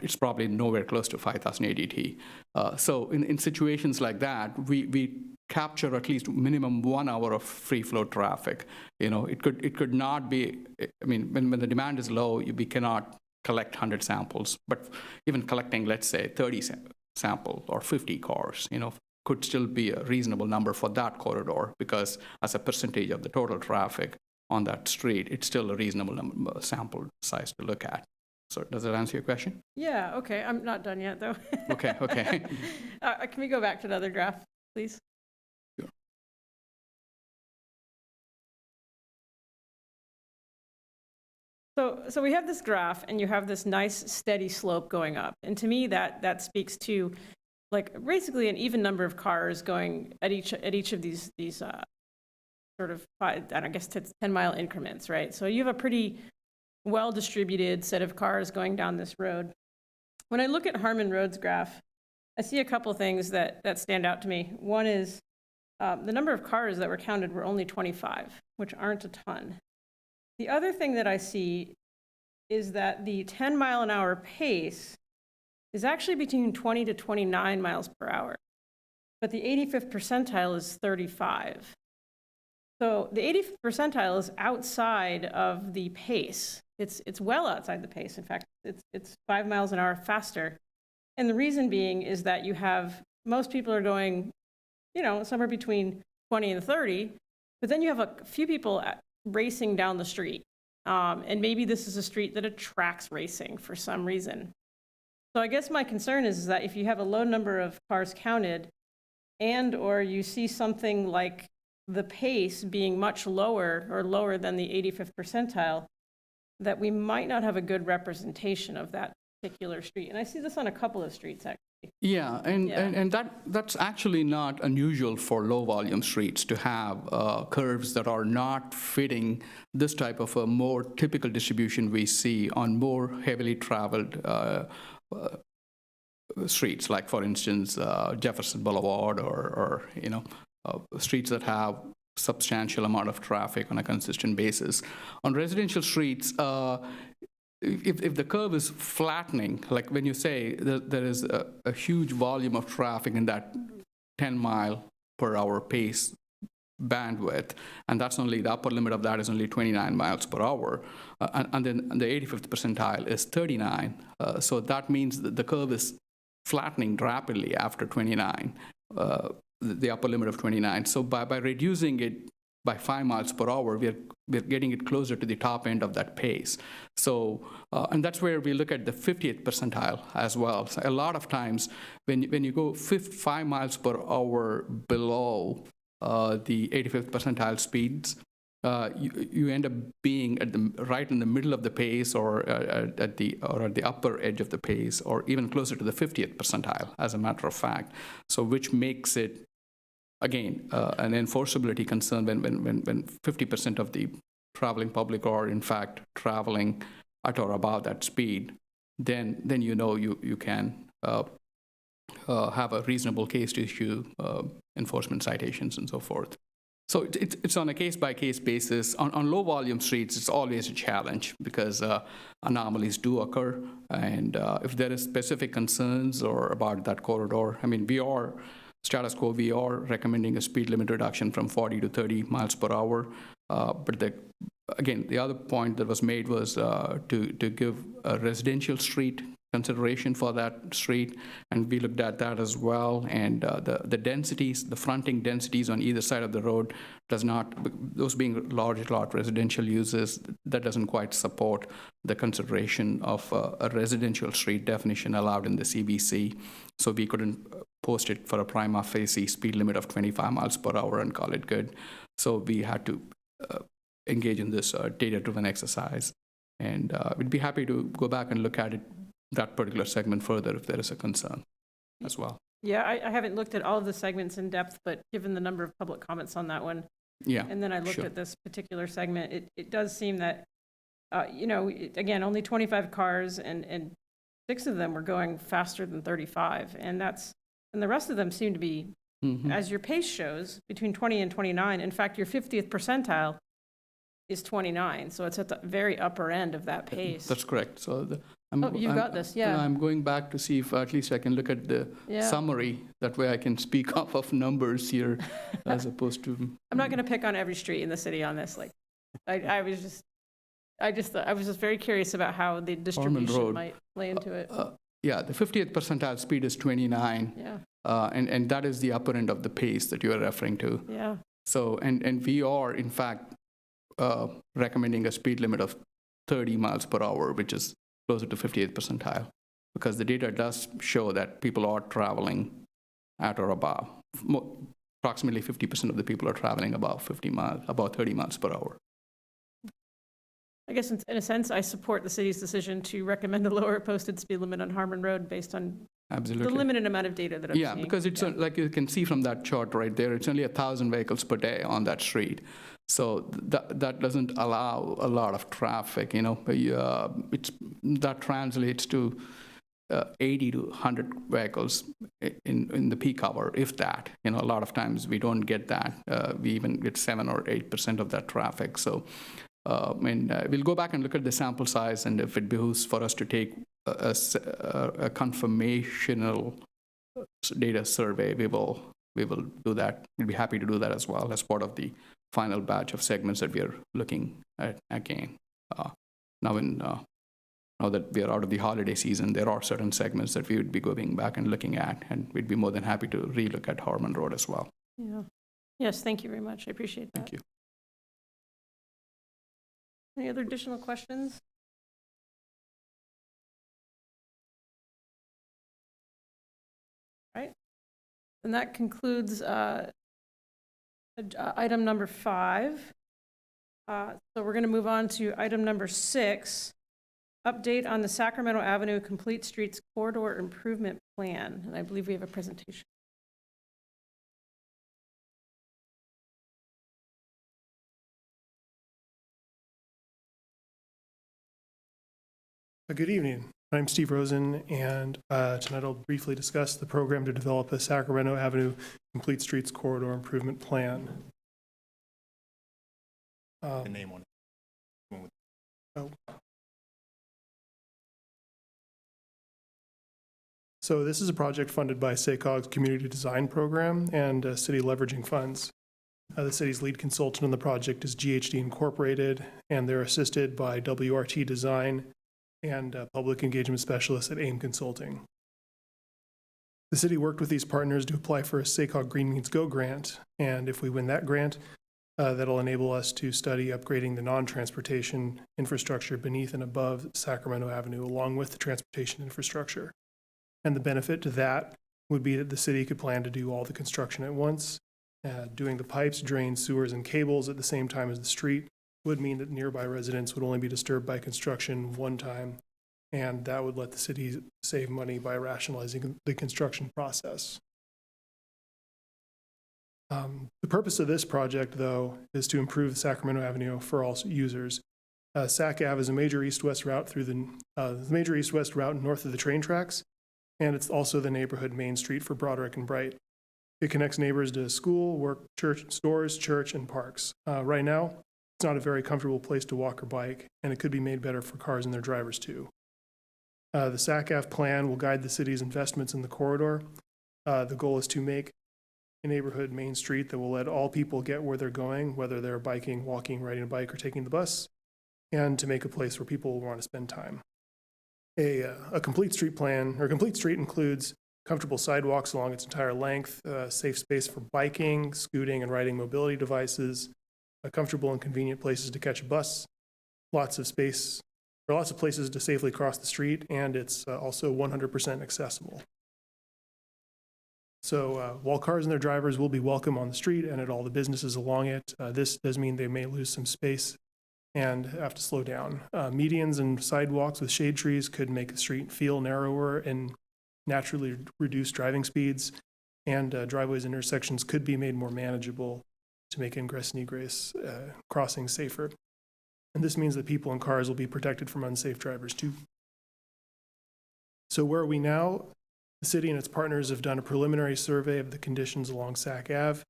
It's probably nowhere close to 5,000 ADT. So in situations like that, we capture at least minimum 1 hour of free flow traffic. It could not be, I mean, when the demand is low, we cannot collect 100 samples, but even collecting, let's say, 30 sample or 50 cars, could still be a reasonable number for that corridor, because as a percentage of the total traffic on that street, it's still a reasonable sample size to look at. So does that answer your question? Yeah, okay, I'm not done yet, though. Okay. Can we go back to the other graph, please? Sure. So we have this graph, and you have this nice steady slope going up. And to me, that speaks to, like, basically an even number of cars going at each of these sort of, I guess, 10-mile increments, right? So you have a pretty well-distributed set of cars going down this road. When I look at Harmon Road's graph, I see a couple things that stand out to me. One is the number of cars that were counted were only 25, which aren't a ton. The other thing that I see is that the 10-mile-an-hour pace is actually between 20 to 29 miles per hour, but the 85th percentile is 35. So the 85th percentile is outside of the pace. It's well outside the pace. In fact, it's 5 miles an hour faster. And the reason being is that you have, most people are going, somewhere between 20 and 30, but then you have a few people racing down the street. And maybe this is a street that attracts racing for some reason. So I guess my concern is that if you have a low number of cars counted, and or you see something like the pace being much lower or lower than the 85th percentile, that we might not have a good representation of that particular street. And I see this on a couple of streets, actually. Yeah, and that's actually not unusual for low-volume streets to have curves that are not fitting this type of a more typical distribution we see on more heavily traveled streets, like, for instance, Jefferson Boulevard or streets that have substantial amount of traffic on a consistent basis. On residential streets, if the curve is flattening, like when you say that there is a huge volume of traffic in that 10-mile-per-hour pace bandwidth, and that's only, the upper limit of that is only 29 miles per hour, and then the 85th percentile is 39. So that means that the curve is flattening rapidly after 29. The upper limit of 29. So by reducing it by 5 miles per hour, we're getting it closer to the top end of that pace. So, and that's where we look at the 50th percentile as well. So a lot of times when you go 5 miles per hour below the 85th percentile speeds, you end up being right in the middle of the pace, or at the upper edge of the pace, or even closer to the 50th percentile, as a matter of fact. So which makes it, again, an enforceability concern when 50% of the traveling public are in fact traveling at or above that speed. Then you can have a reasonable case to issue enforcement citations and so forth. So it's on a case-by-case basis. On low-volume streets, it's always a challenge because anomalies do occur. And if there is specific concerns or about that corridor, I mean, status quo, we are recommending a speed limit reduction from 40 to 30 miles per hour. But the other point that was made was to give a residential street consideration for that street, and we looked at that as well. And the densities, the fronting densities on either side of the road does not, those being large lot residential uses, that doesn't quite support the consideration of a residential street definition allowed in the CBC. So we couldn't post it for a prima facie speed limit of 25 miles per hour and call it good. So we had to engage in this data-driven exercise. And we'd be happy to go back and look at it, that particular segment further if there is a concern as well. Yeah, I haven't looked at all of the segments in depth, but given the number of public comments on that one, Yeah. and then I looked sure. at this particular segment, it does seem that, again, only 25 cars and 6 of them were going faster than 35. And the rest of them seem to be, Mhm. as your pace shows, between 20 and 29. In fact, your 50th percentile is 29. So it's at the very upper end of that pace. That's correct. So You've got this, yeah. I'm going back to see if at least I can look at the Yeah. summary. That way I can speak off of numbers here as opposed to. I'm not going to pick on every street in the city on this. Like, I was just very curious about how the distribution Road. might play into it. Yeah, the 50th percentile speed is 29, Yeah, and that is the upper end of the pace that you are referring to. yeah. So, and we are, in fact, recommending a speed limit of 30 miles per hour, which is closer to 50th percentile, because the data does show that people are traveling at or above. Approximately 50% of the people are traveling about 30 miles per hour. I guess in a sense, I support the city's decision to recommend a lower posted speed limit on Harmon Road based on Absolutely. the limited amount of data that I'm Yeah, seeing. because it's like you can see from that chart right there, it's only 1,000 vehicles per day on that street. So that doesn't allow a lot of traffic, that translates to 80 to 100 vehicles in the peak hour, if that. A lot of times we don't get that. We even get 7 or 8% of that traffic. So we'll go back and look at the sample size, and if it behooves for us to take a confirmational data survey, we will do that. We'll be happy to do that as well as part of the final batch of segments that we are looking at again. Now that we are out of the holiday season, there are certain segments that we would be going back and looking at, and we'd be more than happy to relook at Harmon Road as well. Yeah. Yes, thank you very much. I appreciate that. Thank you. Any other additional questions? All right. And that concludes item number 5. So we're going to move on to item number 6, update on the Sacramento Avenue Complete Streets Corridor Improvement Plan. And I believe we have a presentation. Good evening. I'm Steve Rosen, and tonight I'll briefly discuss the program to develop a Sacramento Avenue Complete Streets Corridor Improvement Plan. The name on it. Oh. So this is a project funded by SACOG's Community Design Program and city leveraging funds. The city's lead consultant on the project is GHD Incorporated, and they're assisted by WRT Design and public engagement specialists at AIM Consulting. The city worked with these partners to apply for a SACOG Green Means Go grant, and if we win that grant, that'll enable us to study upgrading the non-transportation infrastructure beneath and above Sacramento Avenue, along with the transportation infrastructure. And the benefit to that would be that the city could plan to do all the construction at once. Doing the pipes, drains, sewers, and cables at the same time as the street would mean that nearby residents would only be disturbed by construction one time, and that would let the city save money by rationalizing the construction process. The purpose of this project, though, is to improve Sacramento Avenue for all users. Sac Ave is a major east-west route through the major east-west route north of the train tracks, and it's also the neighborhood main street for Broderick and Bright. It connects neighbors to school, work, church, stores, church, and parks. Right now, it's not a very comfortable place to walk or bike, and it could be made better for cars and their drivers too. The Sac Ave plan will guide the city's investments in the corridor. The goal is to make a neighborhood main street that will let all people get where they're going, whether they're biking, walking, riding a bike, or taking the bus, and to make a place where people will want to spend time. a complete street plan, or complete street includes comfortable sidewalks along its entire length, safe space for biking, scooting, and riding mobility devices, comfortable and convenient places to catch a bus, lots of space, or lots of places to safely cross the street, and it's also 100% accessible. So while cars and their drivers will be welcome on the street and at all the businesses along it, this does mean they may lose some space and have to slow down. Medians and sidewalks with shade trees could make the street feel narrower and naturally reduce driving speeds, and driveways and intersections could be made more manageable to make ingress and egress crossing safer. And this means that people and cars will be protected from unsafe drivers too. So where are we now? The city and its partners have done a preliminary survey of the conditions along Sac Ave,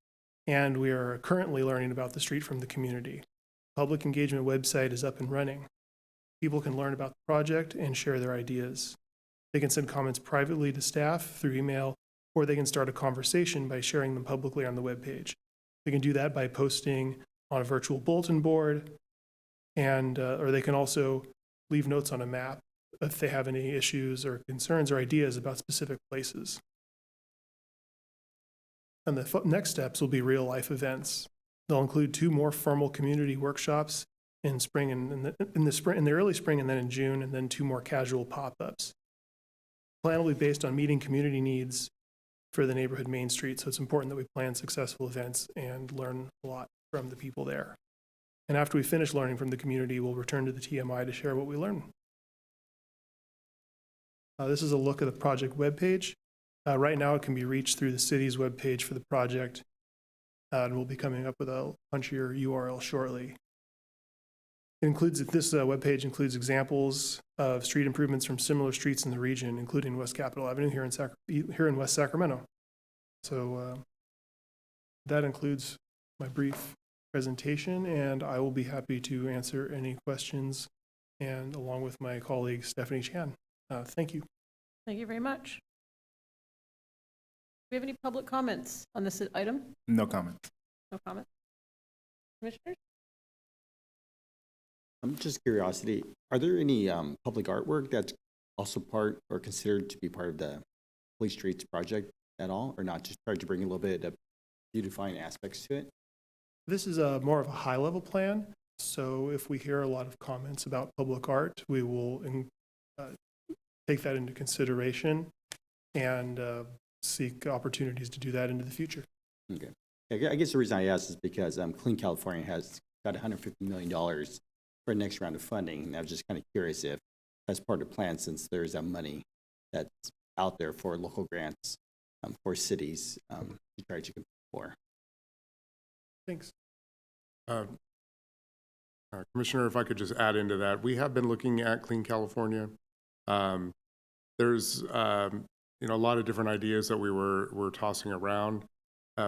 and we are currently learning about the street from the community. Public engagement website is up and running. People can learn about the project and share their ideas. They can send comments privately to staff through email, or they can start a conversation by sharing them publicly on the webpage. They can do that by posting on a virtual bulletin board, and or they can also leave notes on a map if they have any issues or concerns or ideas about specific places. And the next steps will be real-life events. They'll include 2 more formal community workshops in spring and in the early spring, and then in June, and then 2 more casual pop-ups. The plan will be based on meeting community needs for the neighborhood Main Street, so it's important that we plan successful events and learn a lot from the people there. And after we finish learning from the community, we'll return to the TMI to share what we learn. This is a look at the project webpage. Right now, it can be reached through the city's webpage for the project, and we'll be coming up with a punchier URL shortly. This webpage includes examples of street improvements from similar streets in the region, including West Capitol Avenue here in West Sacramento. So that includes my brief presentation, and I will be happy to answer any questions, and along with my colleague Stephanie Chan. Thank you. Thank you very much. Do we have any public comments on this item? No comment. No comment. Commissioners? Just curiosity, are there any public artwork that's also part or considered to be part of the Police Streets project at all, or not? Just try to bring a little bit of beautifying aspects to it? This is more of a high-level plan, so if we hear a lot of comments about public art, we will take that into consideration and seek opportunities to do that into the future. Okay. I guess the reason I asked is because Clean California has got $150 million for the next round of funding, and I was just kind of curious if that's part of the plan, since there's money that's out there for local grants for cities to try to compete for. Thanks. Commissioner, if I could just add into that, we have been looking at Clean California. There's a lot of different ideas that we're tossing around.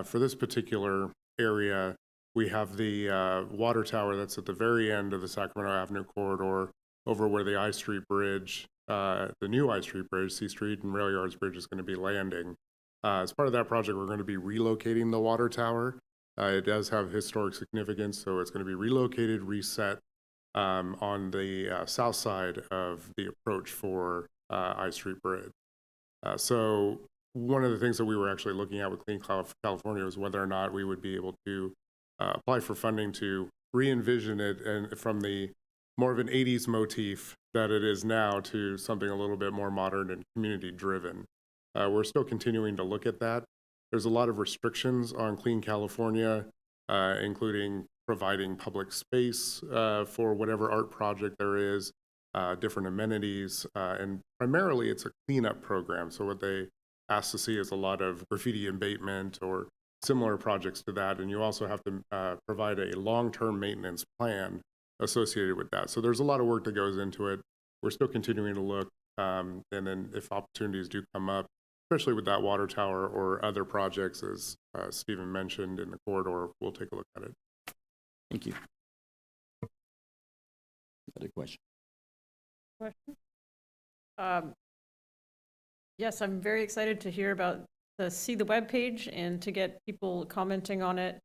For this particular area, we have the water tower that's at the very end of the Sacramento Avenue corridor, over where the I Street Bridge, the new I Street Bridge, C Street and Rail Yards Bridge is going to be landing. As part of that project, we're going to be relocating the water tower. It does have historic significance, so it's going to be relocated, reset on the south side of the approach for I Street Bridge. So one of the things that we were actually looking at with Clean California was whether or not we would be able to apply for funding to re-envision it and from the more of an 80s motif that it is now to something a little bit more modern and community driven. We're still continuing to look at that. There's a lot of restrictions on Clean California, including providing public space for whatever art project there is, different amenities, and primarily it's a cleanup program. So what they ask to see is a lot of graffiti abatement or similar projects to that, and you also have to provide a long-term maintenance plan associated with that. So there's a lot of work that goes into it. We're still continuing to look, and then if opportunities do come up, especially with that water tower or other projects, as Stephen mentioned in the corridor, we'll take a look at it. Thank you. Other question? Yes, I'm very excited to hear about see the webpage and to get people commenting on it.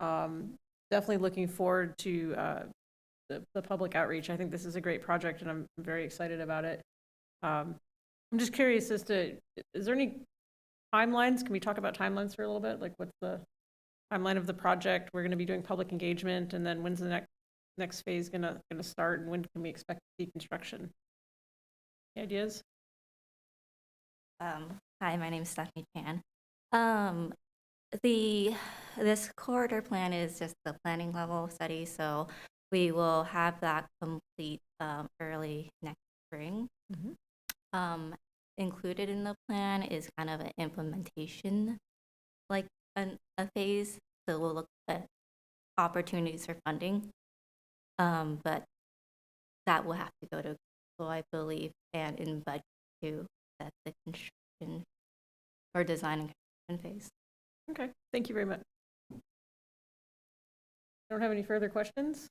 Definitely looking forward to the public outreach. I think this is a great project, and I'm very excited about it. I'm just curious as to, is there any timelines? Can we talk about timelines for a little bit? Like, what's the timeline of the project? We're going to be doing public engagement, and then when's the next phase gonna start, and when can we expect to see construction? Any ideas? Hi, my name is Stephanie Chan. This corridor plan is just the planning level study, so we will have that complete early next spring. Included in the plan is kind of an implementation, like a phase. So we'll look at opportunities for funding, but that will have to go to, so I believe, and in budget to set the construction or design and construction phase. Okay, thank you very much. I don't have any further questions.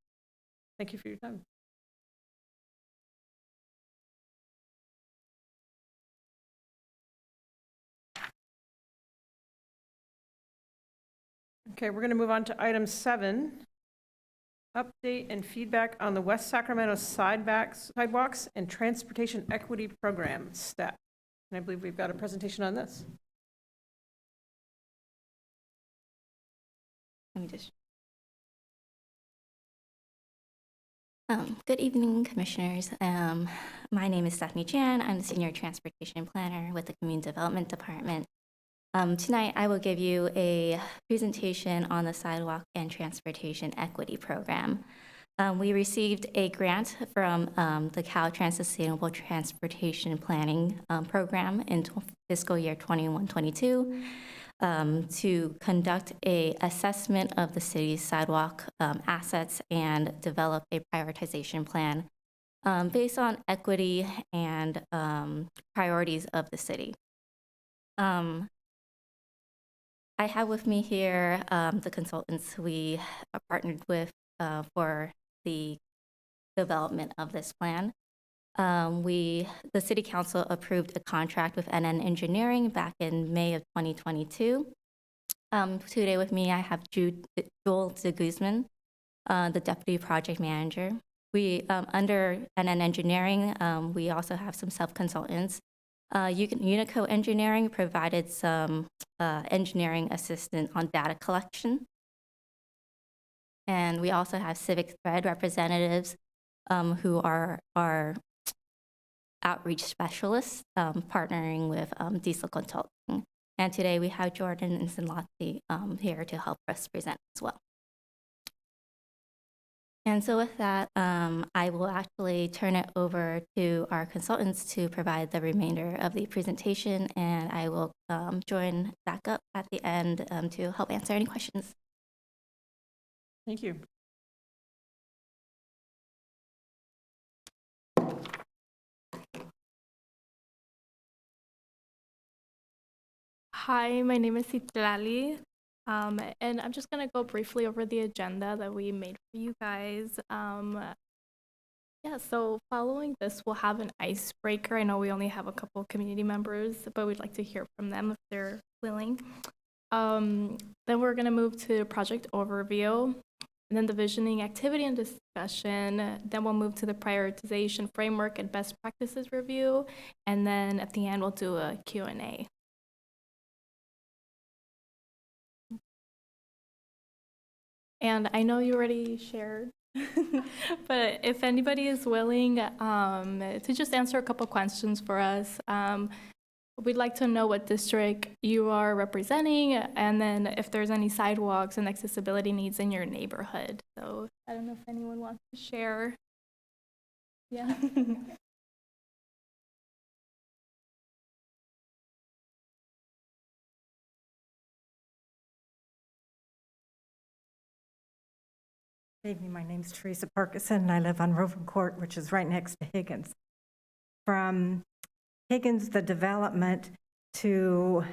Thank you for your time. Okay, we're going to move on to item 7, update and feedback on the West Sacramento sidewalks and transportation equity program step. And I believe we've got a presentation on this. Let me just. Good evening, commissioners. My name is Stephanie Chan. I'm the Senior Transportation Planner with the Community Development Department. Tonight, I will give you a presentation on the Sidewalk and Transportation Equity Program. We received a grant from the Caltrans Sustainable Transportation Planning Program in fiscal year 21-22 to conduct a assessment of the city's sidewalk assets and develop a prioritization plan based on equity and priorities of the city. I have with me here the consultants we are partnered with for the development of this plan. The City Council approved a contract with NN Engineering back in May of 2022. Today with me, I have Joel de Guzman, the Deputy Project Manager. We, under NN Engineering, we also have some self-consultants. Unico Engineering provided some engineering assistance on data collection. And we also have Civic Thread representatives who are outreach specialists partnering with Diesel Consulting. And today we have Jordan and Sinlati here to help us present as well. And so with that, I will actually turn it over to our consultants to provide the remainder of the presentation, and I will join back up at the end to help answer any questions. Thank you. Hi, my name is Citlali, and I'm just going to go briefly over the agenda that we made for you guys. Yeah, so following this, we'll have an icebreaker. I know we only have a couple community members, but we'd like to hear from them if they're willing. Then we're going to move to project overview, and then the visioning activity and discussion. Then we'll move to the prioritization framework and best practices review, and then at the end, we'll do a Q&A. And I know you already shared, but if anybody is willing to just answer a couple questions for us, we'd like to know what district you are representing, and then if there's any sidewalks and accessibility needs in your neighborhood. So I don't know if anyone wants to share. Yeah. Good evening, my name is Teresa Parkinson, and I live on Roving Court, which is right next to Higgins. From Higgins, the development to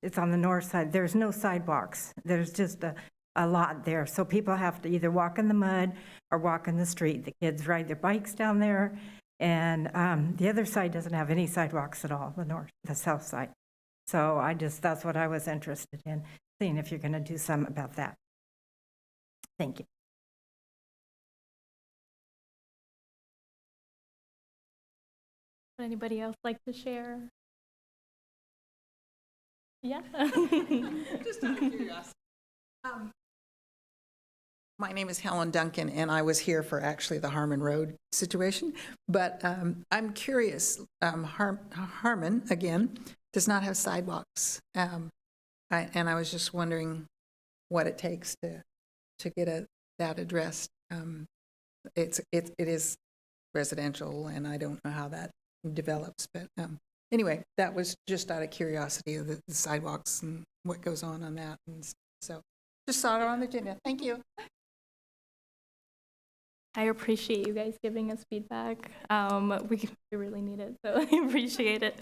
it's on the north side. There's no sidewalks. There's just a lot there. So people have to either walk in the mud or walk in the street. The kids ride their bikes down there, and the other side doesn't have any sidewalks at all, the south side. So that's what I was interested in, seeing if you're going to do something about that. Thank you. Would anybody else like to share? Yeah. Just out of curiosity. My name is Helen Duncan, and I was here for actually the Harmon Road situation. But I'm curious, Harmon, again, does not have sidewalks. And I was just wondering what it takes to get that addressed. It is residential, and I don't know how that develops. But anyway, that was just out of curiosity of the sidewalks and what goes on that. And so just saw it on the agenda. Thank you. I appreciate you guys giving us feedback. We really need it, so I appreciate it.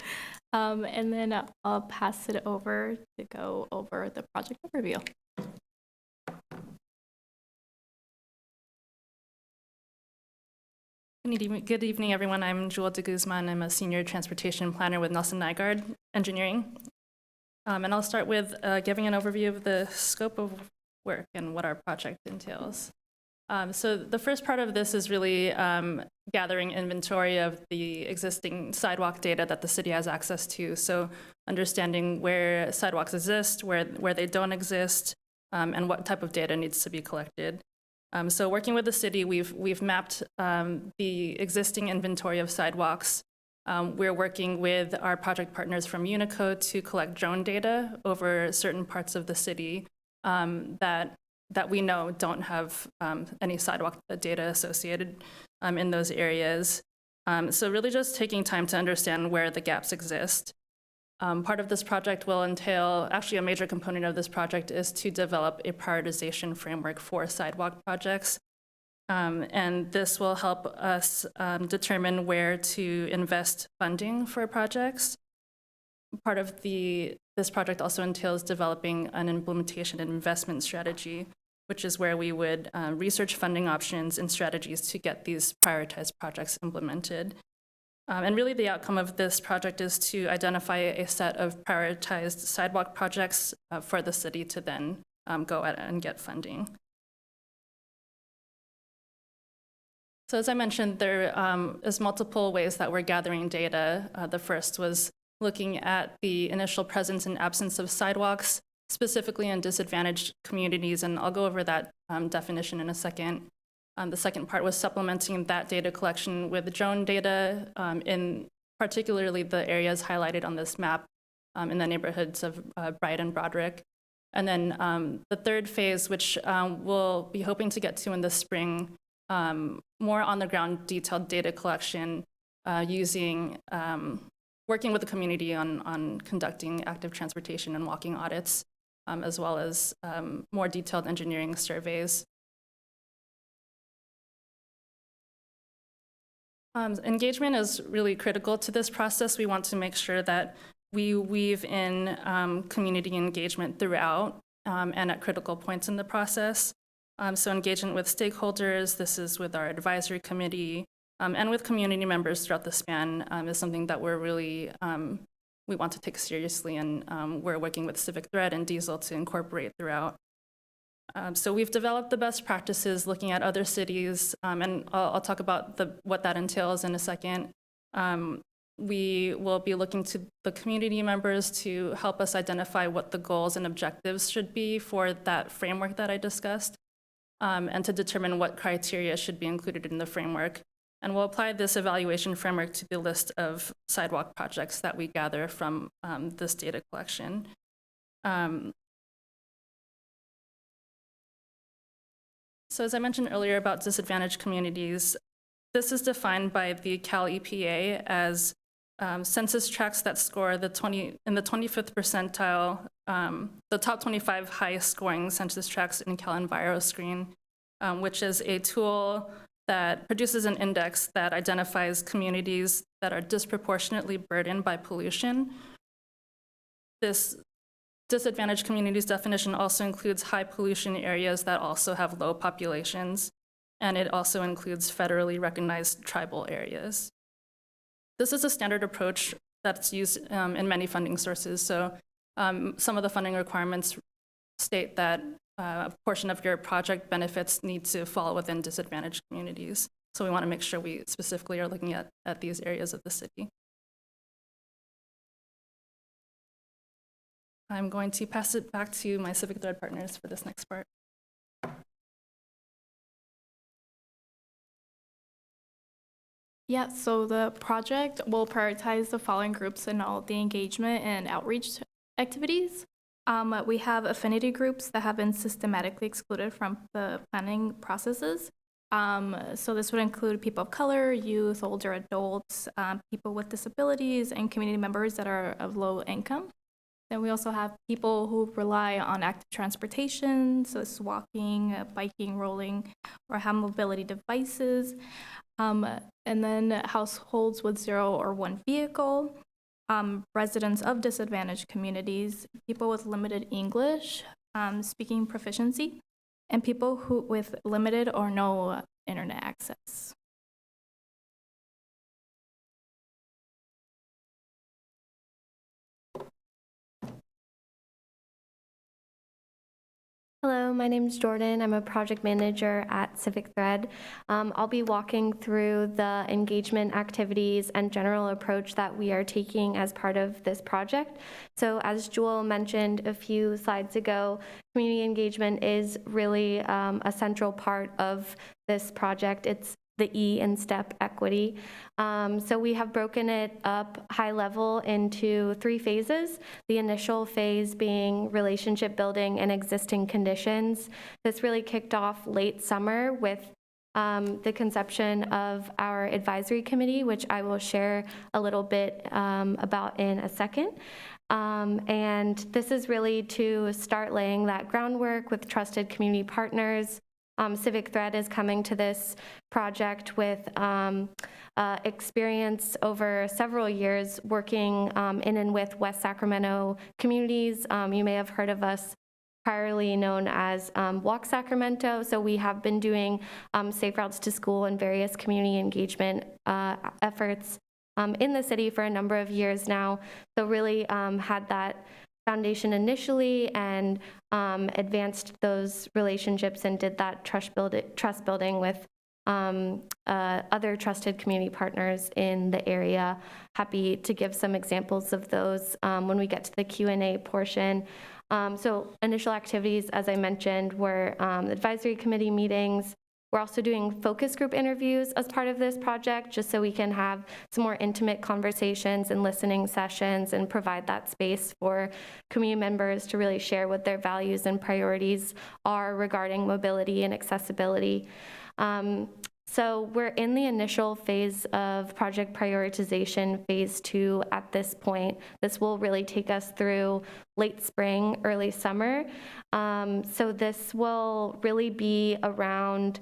And then I'll pass it over to go over the project overview. Good evening, everyone. I'm Jewel de Guzman. I'm a senior transportation planner with Nelson Nygaard Engineering. And I'll start with giving an overview of the scope of work and what our project entails. So the first part of this is really gathering inventory of the existing sidewalk data that the city has access to. So understanding where sidewalks exist, where they don't exist, and what type of data needs to be collected. So working with the city, we've mapped the existing inventory of sidewalks. We're working with our project partners from Unico to collect drone data over certain parts of the city that we know don't have any sidewalk data associated in those areas. So really just taking time to understand where the gaps exist. Part of this project will entail, actually a major component of this project is to develop a prioritization framework for sidewalk projects. And this will help us determine where to invest funding for projects. Part of this project also entails developing an implementation and investment strategy, which is where we would research funding options and strategies to get these prioritized projects implemented. And really the outcome of this project is to identify a set of prioritized sidewalk projects for the city to then go out and get funding. So as I mentioned, there is multiple ways that we're gathering data. The first was looking at the initial presence and absence of sidewalks, specifically in disadvantaged communities, and I'll go over that definition in a second. The second part was supplementing that data collection with drone data in particularly the areas highlighted on this map in the neighborhoods of Bright and Broderick. And then the third phase, which we'll be hoping to get to in the spring, more on the ground detailed data collection using working with the community on conducting active transportation and walking audits, as well as more detailed engineering surveys. Engagement is really critical to this process. We want to make sure that we weave in community engagement throughout and at critical points in the process. So engagement with stakeholders, this is with our advisory committee, and with community members throughout the span is something that we're really, we want to take seriously, and we're working with Civic Thread and Diesel to incorporate throughout. So we've developed the best practices looking at other cities, and I'll talk about what that entails in a second. We will be looking to the community members to help us identify what the goals and objectives should be for that framework that I discussed, and to determine what criteria should be included in the framework. And we'll apply this evaluation framework to the list of sidewalk projects that we gather from this data collection. So as I mentioned earlier about disadvantaged communities, this is defined by the Cal EPA as census tracts that score in the 25th percentile, the top 25 highest scoring census tracts in Cal EnviroScreen, which is a tool that produces an index that identifies communities that are disproportionately burdened by pollution. This disadvantaged communities definition also includes high pollution areas that also have low populations, and it also includes federally recognized tribal areas. This is a standard approach that's used in many funding sources. So some of the funding requirements state that a portion of your project benefits need to fall within disadvantaged communities. So we want to make sure we specifically are looking at these areas of the city. I'm going to pass it back to my Civic Thread partners for this next part. Yeah, so the project will prioritize the following groups in all the engagement and outreach activities. We have affinity groups that have been systematically excluded from the planning processes. So this would include people of color, youth, older adults, people with disabilities, and community members that are of low income. Then we also have people who rely on active transportation, so it's walking, biking, rolling, or have mobility devices. And then households with 0 or 1 vehicle, residents of disadvantaged communities, people with limited English speaking proficiency, and people with limited or no internet access. Hello, my name is Jordan. I'm a project manager at Civic Thread. I'll be walking through the engagement activities and general approach that we are taking as part of this project. So as Jewel mentioned a few slides ago, community engagement is really a central part of this project. It's the E in STEP equity. So we have broken it up high level into 3 phases. The initial phase being relationship building and existing conditions. This really kicked off late summer with the conception of our advisory committee, which I will share a little bit about in a second. And this is really to start laying that groundwork with trusted community partners. Civic Thread is coming to this project with experience over several years working in and with West Sacramento communities. You may have heard of us priorly known as Walk Sacramento. So we have been doing safe routes to school and various community engagement efforts in the city for a number of years now. So really had that foundation initially and advanced those relationships and did that trust building with other trusted community partners in the area. Happy to give some examples of those when we get to the Q&A portion. So initial activities, as I mentioned, were advisory committee meetings. We're also doing focus group interviews as part of this project, just so we can have some more intimate conversations and listening sessions and provide that space for community members to really share what their values and priorities are regarding mobility and accessibility. So we're in the initial phase of project prioritization, phase 2 at this point. This will really take us through late spring, early summer. So this will really be around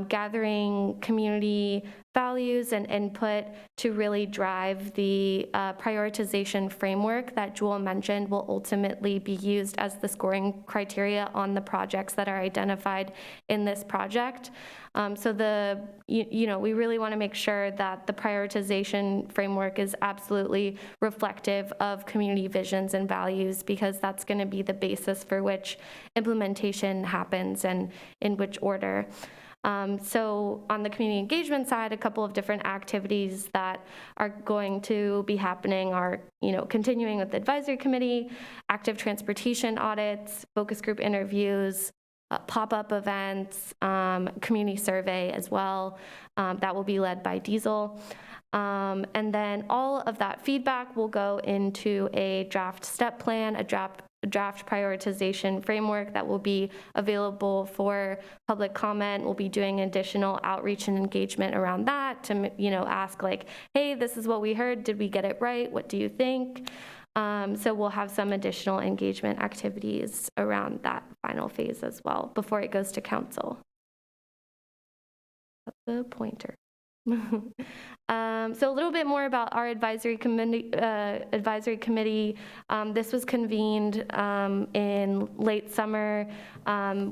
gathering community values and input to really drive the prioritization framework that Jewel mentioned will ultimately be used as the scoring criteria on the projects that are identified in this project. So we really want to make sure that the prioritization framework is absolutely reflective of community visions and values, because that's going to be the basis for which implementation happens and in which order. So on the community engagement side, a couple of different activities that are going to be happening are, continuing with the advisory committee, active transportation audits, focus group interviews, pop-up events, community survey as well. That will be led by Diesel. And then all of that feedback will go into a draft step plan, a draft prioritization framework that will be available for public comment. We'll be doing additional outreach and engagement around that to, ask like, hey, this is what we heard. Did we get it right? What do you think? So we'll have some additional engagement activities around that final phase as well before it goes to council. That's the pointer. So a little bit more about our advisory committee. This was convened in late summer.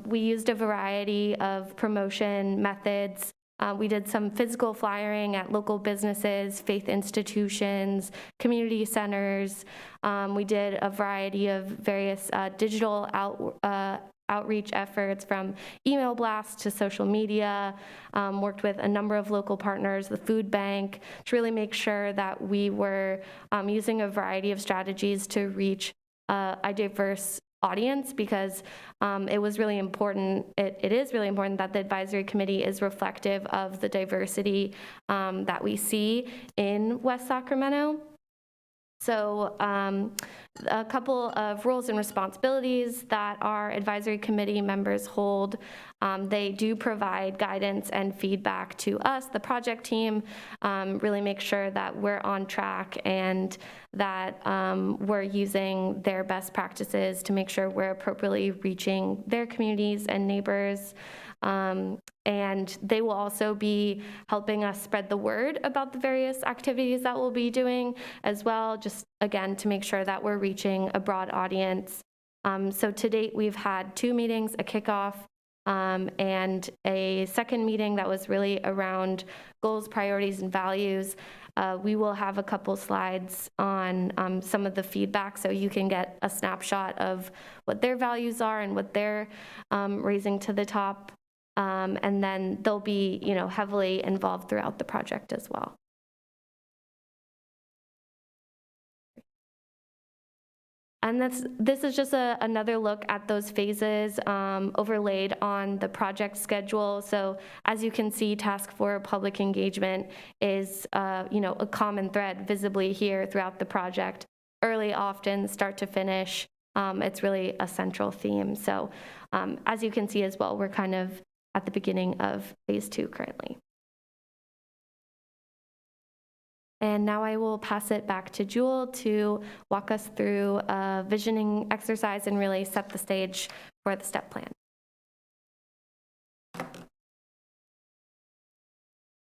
We used a variety of promotion methods. We did some physical flyering at local businesses, faith institutions, community centers. We did a variety of various digital outreach efforts, from email blasts to social media, worked with a number of local partners, the food bank, to really make sure that we were using a variety of strategies to reach a diverse audience, because it was really important, it is really important that the advisory committee is reflective of the diversity that we see in West Sacramento. So a couple of roles and responsibilities that our advisory committee members hold. They do provide guidance and feedback to us, the project team, really make sure that we're on track and that we're using their best practices to make sure we're appropriately reaching their communities and neighbors. And they will also be helping us spread the word about the various activities that we'll be doing as well, just again to make sure that we're reaching a broad audience. So to date, we've had 2 meetings, a kickoff and a second meeting that was really around goals, priorities, and values. We will have a couple slides on some of the feedback so you can get a snapshot of what their values are and what they're raising to the top. And then they'll be, heavily involved throughout the project as well. And this is just another look at those phases overlaid on the project schedule. So as you can see, Task for Public Engagement is, a common thread visibly here throughout the project. Early, often, start to finish. It's really a central theme. So as you can see as well, we're kind of at the beginning of phase 2 currently. And now I will pass it back to Jewel to walk us through a visioning exercise and really set the stage for the STEP plan.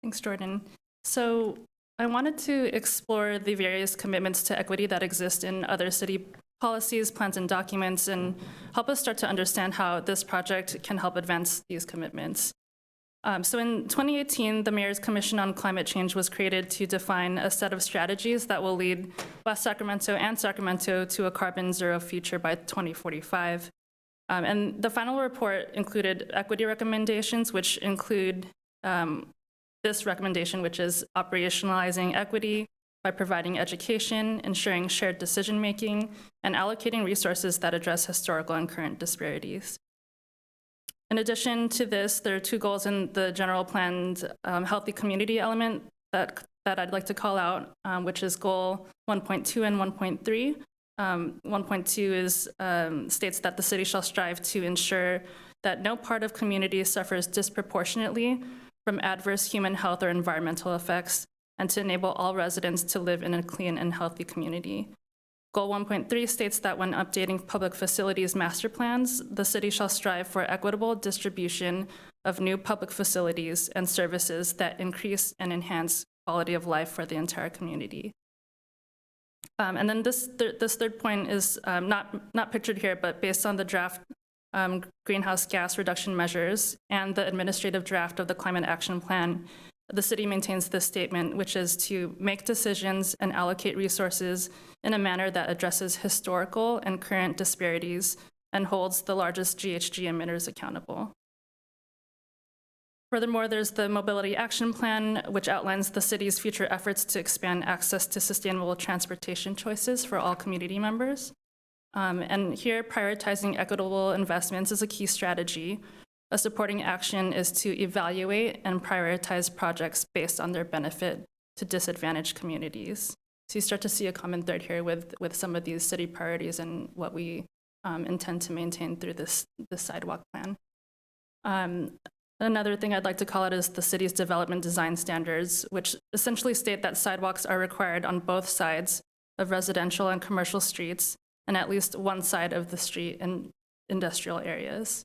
Thanks, Jordan. So I wanted to explore the various commitments to equity that exist in other city policies, plans, and documents, and help us start to understand how this project can help advance these commitments. So in 2018, the Mayor's Commission on Climate Change was created to define a set of strategies that will lead West Sacramento and Sacramento to a carbon zero future by 2045. And the final report included equity recommendations, which include this recommendation, which is operationalizing equity by providing education, ensuring shared decision-making, and allocating resources that address historical and current disparities. In addition to this, there are 2 goals in the general plan's healthy community element that I'd like to call out, which is goal 1.2 and 1.3. 1.2 states that the city shall strive to ensure that no part of community suffers disproportionately from adverse human health or environmental effects, and to enable all residents to live in a clean and healthy community. Goal 1.3 states that when updating public facilities master plans, the city shall strive for equitable distribution of new public facilities and services that increase and enhance quality of life for the entire community. And then this third point is not pictured here, but based on the draft greenhouse gas reduction measures and the administrative draft of the Climate Action Plan, the city maintains this statement, which is to make decisions and allocate resources in a manner that addresses historical and current disparities and holds the largest GHG emitters accountable. Furthermore, there's the Mobility Action Plan, which outlines the city's future efforts to expand access to sustainable transportation choices for all community members. And here, prioritizing equitable investments is a key strategy. A supporting action is to evaluate and prioritize projects based on their benefit to disadvantaged communities. So you start to see a common thread here with some of these city priorities and what we intend to maintain through this sidewalk plan. Another thing I'd like to call out is the city's development design standards, which essentially state that sidewalks are required on both sides of residential and commercial streets, and at least one side of the street in industrial areas.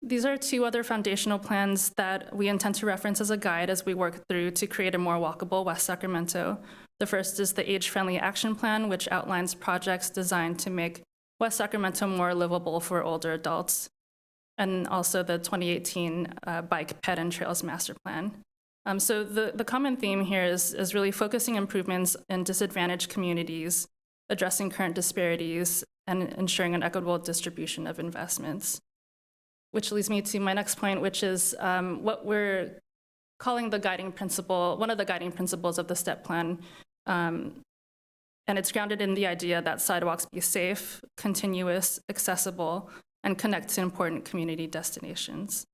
These are 2 other foundational plans that we intend to reference as a guide as we work through to create a more walkable West Sacramento. The first is the Age-Friendly Action Plan, which outlines projects designed to make West Sacramento more livable for older adults, and also the 2018 Bike, Ped, and Trails Master Plan. So the common theme here is really focusing improvements in disadvantaged communities, addressing current disparities, and ensuring an equitable distribution of investments. Which leads me to my next point, which is what we're calling the guiding principle, one of the guiding principles of the STEP plan, And it's grounded in the idea that sidewalks be safe, continuous, accessible, and connect to important community destinations.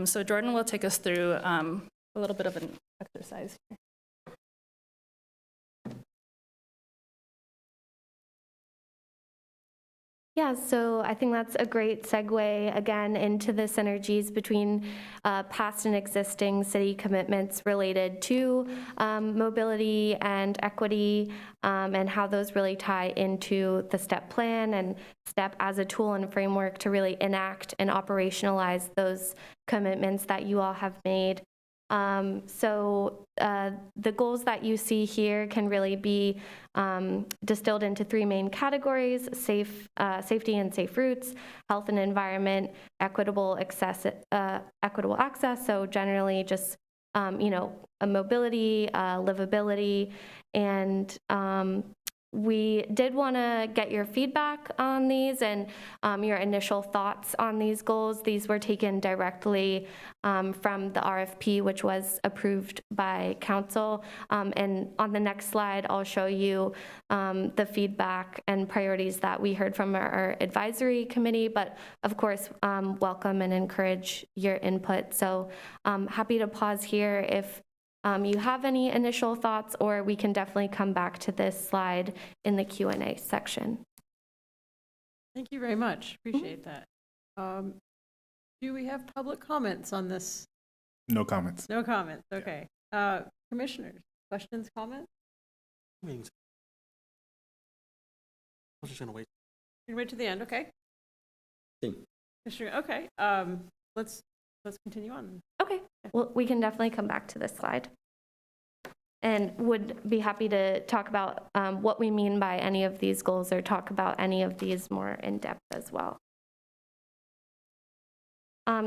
So Jordan will take us through a little bit of an exercise here. Yeah, so I think that's a great segue, again, into the synergies between past and existing city commitments related to mobility and equity, and how those really tie into the STEP plan and STEP as a tool and framework to really enact and operationalize those commitments that you all have made. The goals that you see here can really be distilled into three main categories: safety and safe routes, health and environment, equitable access. So generally, just a mobility, livability, and we did want to get your feedback on these and your initial thoughts on these goals. These were taken directly from the RFP, which was approved by council. And on the next slide, I'll show you the feedback and priorities that we heard from our advisory committee, but of course, welcome and encourage your input. So happy to pause here if you have any initial thoughts, or we can definitely come back to this slide in the Q&A section. Thank you very much. Appreciate that. Do we have public comments on this? No comments. No comments. Okay. Commissioners, questions, comments? I'm just going to wait. You can wait to the end. Okay. Commissioner, okay. Let's continue on. Okay. Well, we can definitely come back to this slide, and would be happy to talk about what we mean by any of these goals, or talk about any of these more in depth as well.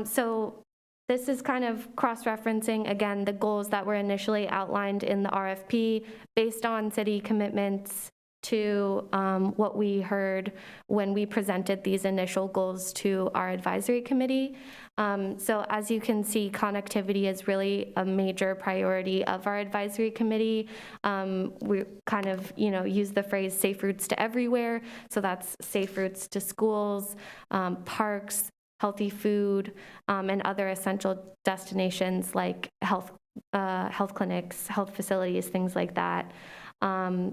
So this is kind of cross-referencing, again, the goals that were initially outlined in the RFP based on city commitments to what we heard when we presented these initial goals to our advisory committee. So as you can see, connectivity is really a major priority of our advisory committee. We kind of, use the phrase safe routes to everywhere. So that's safe routes to schools, parks, healthy food, and other essential destinations like health clinics, health facilities, things like that.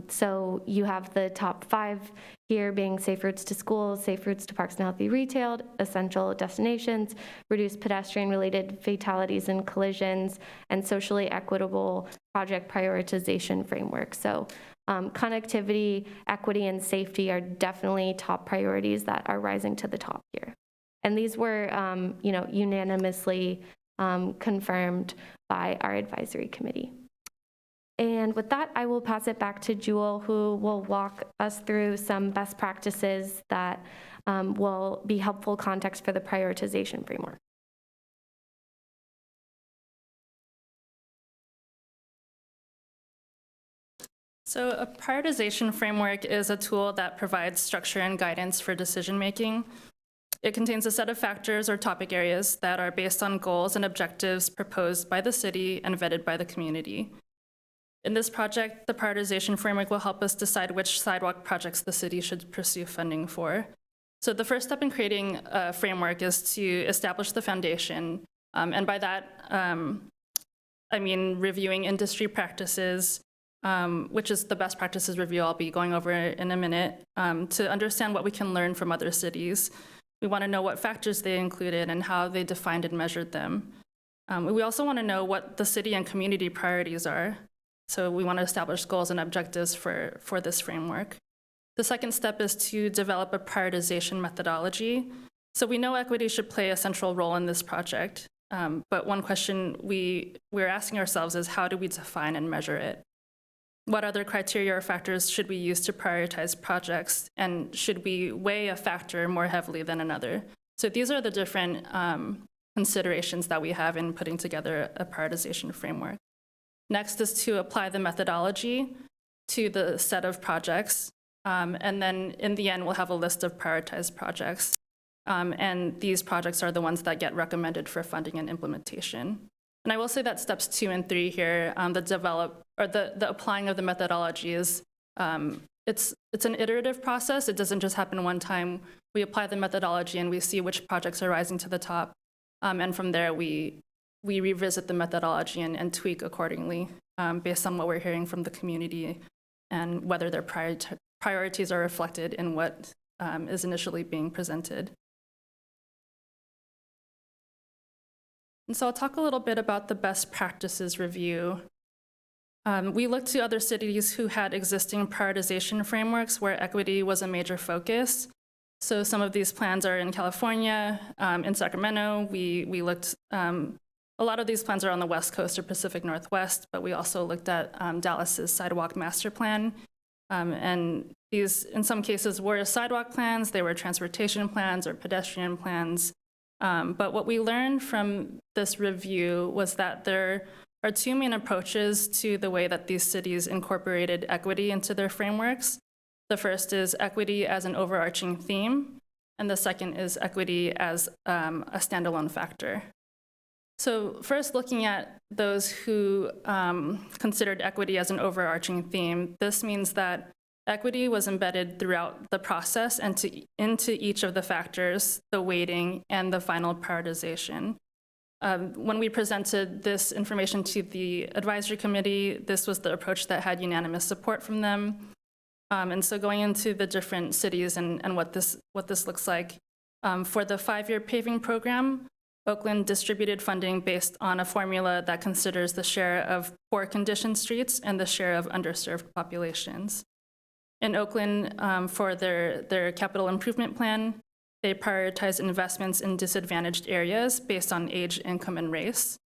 So you have the top 5 here being safe routes to schools, safe routes to parks and healthy retail, essential destinations, reduce pedestrian-related fatalities and collisions, and socially equitable project prioritization framework. So connectivity, equity, and safety are definitely top priorities that are rising to the top here. And these were, unanimously confirmed by our advisory committee. And with that, I will pass it back to Jewel, who will walk us through some best practices that will be helpful context for the prioritization framework. So a prioritization framework is a tool that provides structure and guidance for decision making. It contains a set of factors or topic areas that are based on goals and objectives proposed by the city and vetted by the community. In this project, the prioritization framework will help us decide which sidewalk projects the city should pursue funding for. So the first step in creating a framework is to establish the foundation. And by that, I mean reviewing industry practices, which is the best practices review I'll be going over in a minute, to understand what we can learn from other cities. We want to know what factors they included and how they defined and measured them. We also want to know what the city and community priorities are. So we want to establish goals and objectives for this framework. The second step is to develop a prioritization methodology. So we know equity should play a central role in this project, but one question we're asking ourselves is, how do we define and measure it? What other criteria or factors should we use to prioritize projects, and should we weigh a factor more heavily than another? So these are the different considerations that we have in putting together a prioritization framework. Next is to apply the methodology to the set of projects. And then in the end, we'll have a list of prioritized projects. And these projects are the ones that get recommended for funding and implementation. And I will say that steps 2 and 3 here, the applying of the methodology is It's an iterative process. It doesn't just happen one time. We apply the methodology and we see which projects are rising to the top. And from there, we revisit the methodology and tweak accordingly based on what we're hearing from the community and whether their priorities are reflected in what is initially being presented. And so I'll talk a little bit about the best practices review. We looked to other cities who had existing prioritization frameworks where equity was a major focus. So some of these plans are in California, in Sacramento. We looked, a lot of these plans are on the West Coast or Pacific Northwest, but we also looked at Dallas's sidewalk master plan. And these, in some cases, were sidewalk plans, they were transportation plans or pedestrian plans. But what we learned from this review was that there are two main approaches to the way that these cities incorporated equity into their frameworks. The first is equity as an overarching theme, and the second is equity as a standalone factor. So first, looking at those who considered equity as an overarching theme, this means that equity was embedded throughout the process and into each of the factors, the weighting, and the final prioritization. When we presented this information to the advisory committee, this was the approach that had unanimous support from them. And so going into the different cities and what this looks like, for the 5-year paving program, Oakland distributed funding based on a formula that considers the share of poor condition streets and the share of underserved populations. In Oakland, for their capital improvement plan, they prioritized investments in disadvantaged areas based on age, income, and race.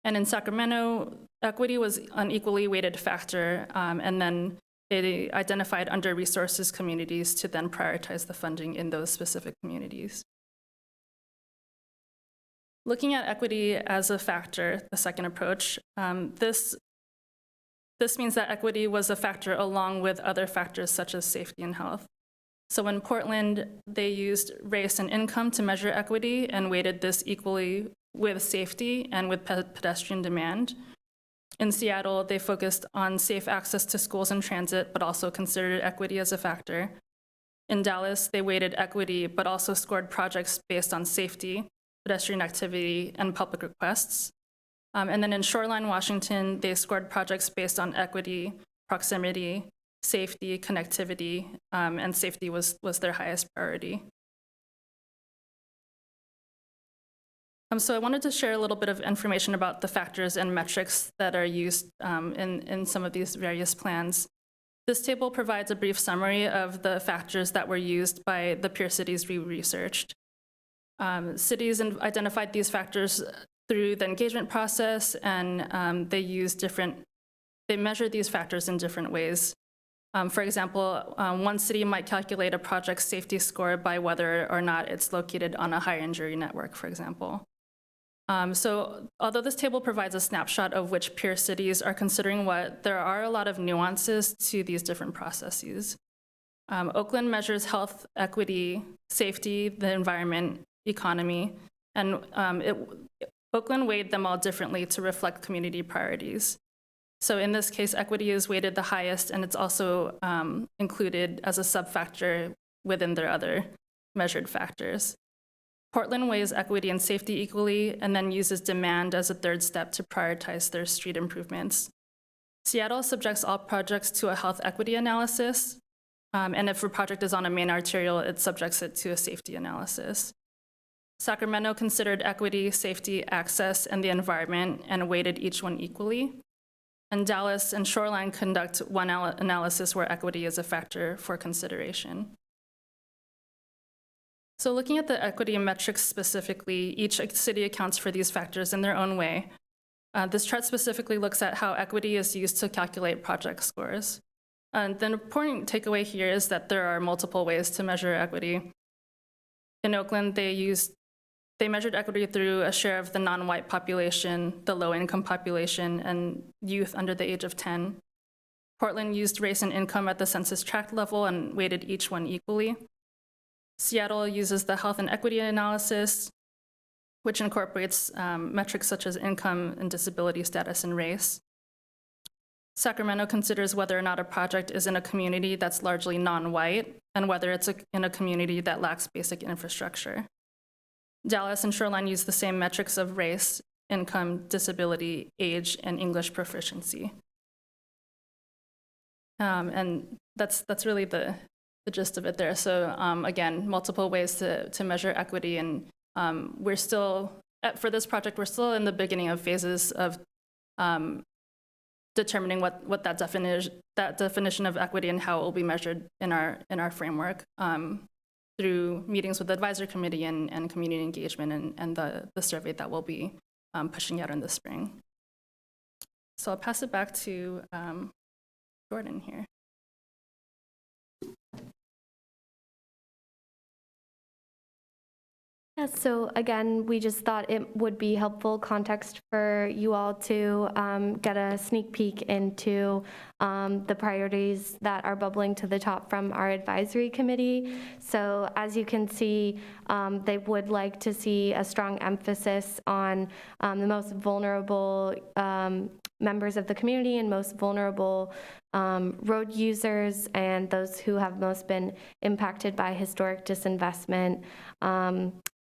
And in Sacramento, equity was an equally weighted factor, and then they identified under-resourced communities to then prioritize the funding in those specific communities. Looking at equity as a factor, the second approach, this means that equity was a factor along with other factors such as safety and health. So in Portland, they used race and income to measure equity and weighted this equally with safety and with pedestrian demand. In Seattle, they focused on safe access to schools and transit, but also considered equity as a factor. In Dallas, they weighted equity, but also scored projects based on safety, pedestrian activity, and public requests. And then in Shoreline, Washington, they scored projects based on equity, proximity, safety, connectivity, and safety was their highest priority. So I wanted to share a little bit of information about the factors and metrics that are used in some of these various plans. This table provides a brief summary of the factors that were used by the peer cities we researched. Cities identified these factors through the engagement process, and they measured these factors in different ways. For example, one city might calculate a project's safety score by whether or not it's located on a high injury network, for example. So although this table provides a snapshot of which peer cities are considering what, there are a lot of nuances to these different processes. Oakland measures health, equity, safety, the environment, economy, and Oakland weighed them all differently to reflect community priorities. So in this case, equity is weighted the highest, and it's also included as a sub-factor within their other measured factors. Portland weighs equity and safety equally, and then uses demand as a third step to prioritize their street improvements. Seattle subjects all projects to a health equity analysis, and if a project is on a main arterial, it subjects it to a safety analysis. Sacramento considered equity, safety, access, and the environment, and weighted each one equally. And Dallas and Shoreline conduct one analysis where equity is a factor for consideration. So looking at the equity metrics specifically, each city accounts for these factors in their own way. This chart specifically looks at how equity is used to calculate project scores. And the important takeaway here is that there are multiple ways to measure equity. In Oakland, they measured equity through a share of the non-white population, the low-income population, and youth under the age of 10. Portland used race and income at the census tract level and weighted each one equally. Seattle uses the health and equity analysis, which incorporates metrics such as income and disability status and race. Sacramento considers whether or not a project is in a community that's largely non-white and whether it's in a community that lacks basic infrastructure. Dallas and Shoreline use the same metrics of race, income, disability, age, and English proficiency. And that's really the gist of it there. So again, multiple ways to measure equity, and we're still, for this project, we're still in the beginning of phases of determining what that definition of equity and how it will be measured in our framework through meetings with the advisory committee and community engagement and the survey that we'll be pushing out in the spring. So I'll pass it back to Jordan here. Yeah, so again, we just thought it would be helpful context for you all to get a sneak peek into the priorities that are bubbling to the top from our advisory committee. So as you can see, they would like to see a strong emphasis on the most vulnerable members of the community and most vulnerable road users and those who have most been impacted by historic disinvestment.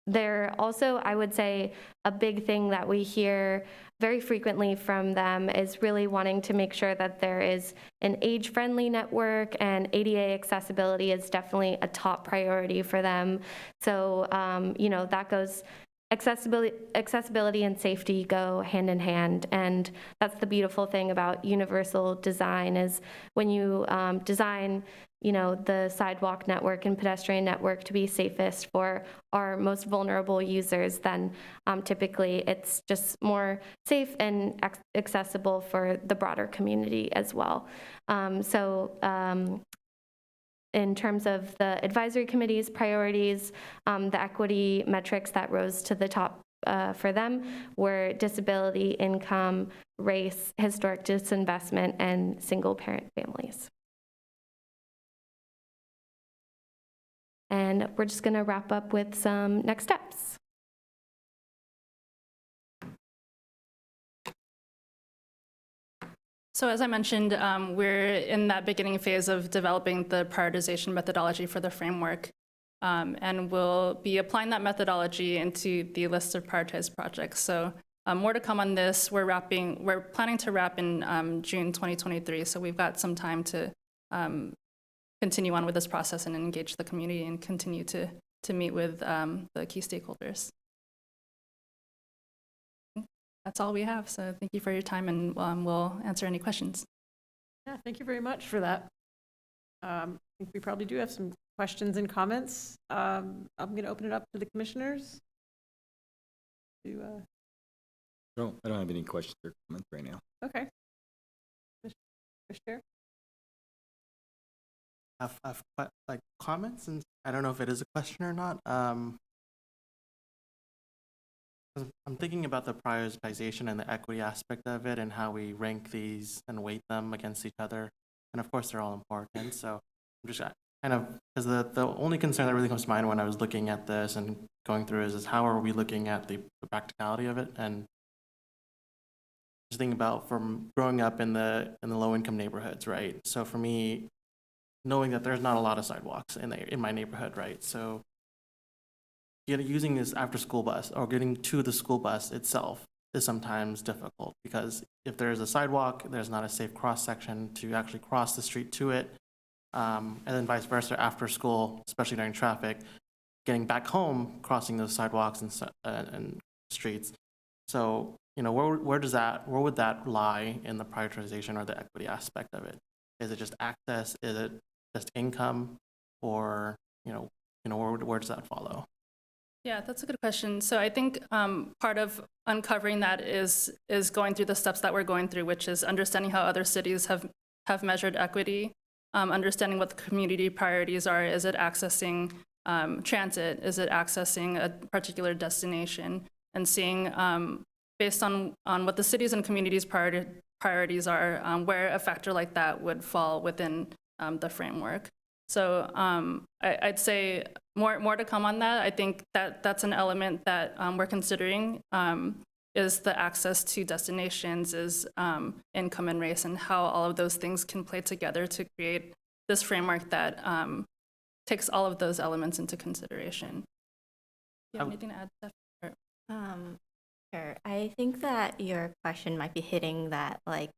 They're also, I would say, a big thing that we hear very frequently from them is really wanting to make sure that there is an age-friendly network, and ADA accessibility is definitely a top priority for them. So, that goes, accessibility and safety go hand in hand, and that's the beautiful thing about universal design is when you design the sidewalk network and pedestrian network to be safest for our most vulnerable users, then typically it's just more safe and accessible for the broader community as well. In terms of the advisory committee's priorities, the equity metrics that rose to the top for them were disability, income, race, historic disinvestment, and single-parent families. And we're just going to wrap up with some next steps. So as I mentioned, we're in that beginning phase of developing the prioritization methodology for the framework, and we'll be applying that methodology into the list of prioritized projects. So more to come on this. We're planning to wrap in June 2023, so we've got some time to continue on with this process and engage the community and continue to meet with the key stakeholders. That's all we have, so thank you for your time, and we'll answer any questions. Yeah, thank you very much for that. I think we probably do have some questions and comments. I'm going to open it up to the commissioners. I don't have any questions or comments right now. Okay. Commissioner? I've like comments, and I don't know if it is a question or not. I'm thinking about the prioritization and the equity aspect of it and how we rank these and weight them against each other. And of course, they're all important. So I'm just kind of, because the only concern that really comes to mind when I was looking at this and going through is how are we looking at the practicality of it? And just thinking about from growing up in the low income neighborhoods, right? So for me, knowing that there's not a lot of sidewalks in my neighborhood, right? So using this after school bus or getting to the school bus itself is sometimes difficult because if there's a sidewalk, there's not a safe cross section to actually cross the street to it. And then vice versa after school, especially during traffic, getting back home, crossing those sidewalks and streets. So, where would that lie in the prioritization or the equity aspect of it? Is it just access? Is it just income? Or, where does that follow? Yeah, that's a good question. So I think part of uncovering that is going through the steps that we're going through, which is understanding how other cities have measured equity, understanding what the community priorities are. Is it accessing transit? Is it accessing a particular destination? And seeing, based on what the cities and communities' priorities are, where a factor like that would fall within the framework. So I'd say more to come on that. I think that's an element that we're considering. is the access to destinations, is income and race, and how all of those things can play together to create this framework that takes all of those elements into consideration. Do you have anything to add, Steph? Sure. I think that your question might be hitting that, like,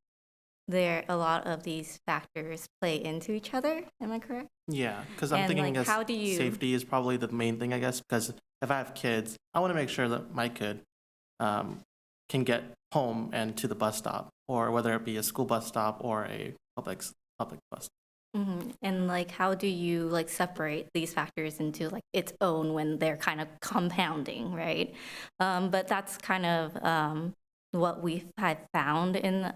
a lot of these factors play into each other. Am I correct? Yeah, because I'm And, thinking, like, I guess, how do you- safety is probably the main thing, I guess, because if I have kids, I want to make sure that my kid can get home and to the bus stop, or whether it be a school bus stop or a public bus. And like, how do you like separate these factors into like its own when they're kind of compounding, right? But that's kind of what we've had found in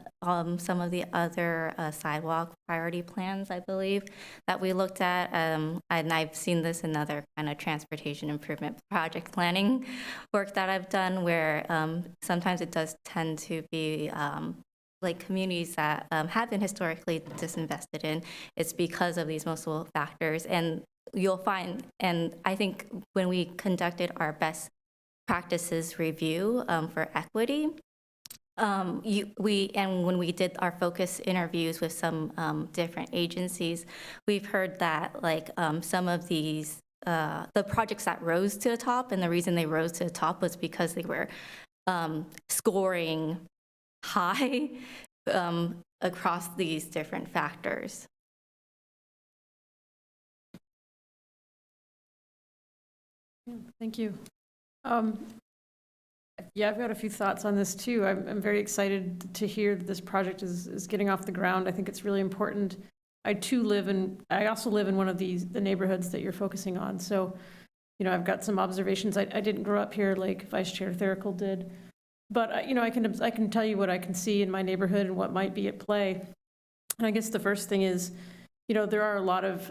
some of the other sidewalk priority plans, I believe, that we looked at. And I've seen this in other kind of transportation improvement project planning work that I've done, where sometimes it does tend to be like communities that have been historically disinvested in. It's because of these multiple factors. And you'll find, and I think when we conducted our best practices review for equity, when we did our focus interviews with some different agencies, we've heard that like some of these, the projects that rose to the top, and the reason they rose to the top was because they were scoring high across these different factors. Thank you. Yeah, I've got a few thoughts on this too. I'm very excited to hear that this project is getting off the ground. I think it's really important. I also live in one of the neighborhoods that you're focusing on. So, you know, I've got some observations. I didn't grow up here like Vice Chair Therical did. But, you know, I can tell you what I can see in my neighborhood and what might be at play. And I guess the first thing is, you know, there are a lot of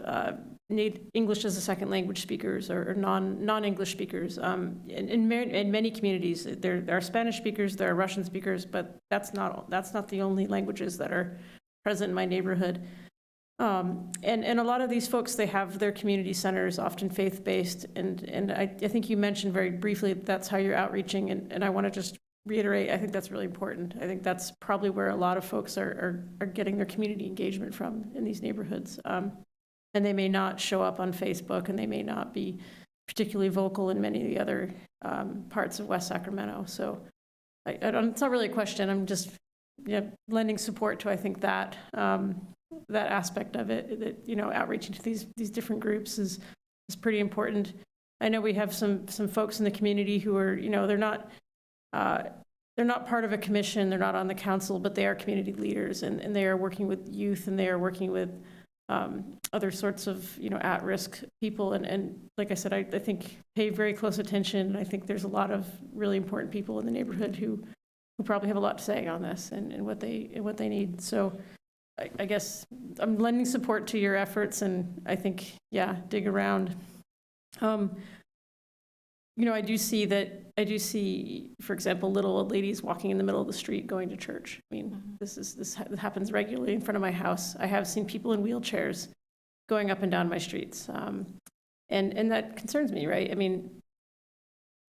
English as a second language speakers or non-English speakers. In many communities, there are Spanish speakers, there are Russian speakers, but that's not the only languages that are present in my neighborhood. And a lot of these folks, they have their community centers, often faith-based. And I think you mentioned very briefly that's how you're outreaching. And I want to just reiterate, I think that's really important. I think that's probably where a lot of folks are getting their community engagement from in these neighborhoods. And they may not show up on Facebook, and they may not be particularly vocal in many of the other parts of West Sacramento. So it's not really a question. I'm just lending support to, I think, that aspect of it, that, you know, outreaching to these different groups is pretty important. I know we have some folks in the community who are, you know, they're not part of a commission, they're not on the council, but they are community leaders, and they are working with youth, and they are working with other sorts of, you know, at-risk people. And like I said, I think pay very close attention. I think there's a lot of really important people in the neighborhood who probably have a lot to say on this and what they need. So I guess I'm lending support to your efforts, and I think, yeah, dig around. You know, I do see, for example, little old ladies walking in the middle of the street going to church. I mean, this happens regularly in front of my house. I have seen people in wheelchairs going up and down my streets. And that concerns me, right? I mean,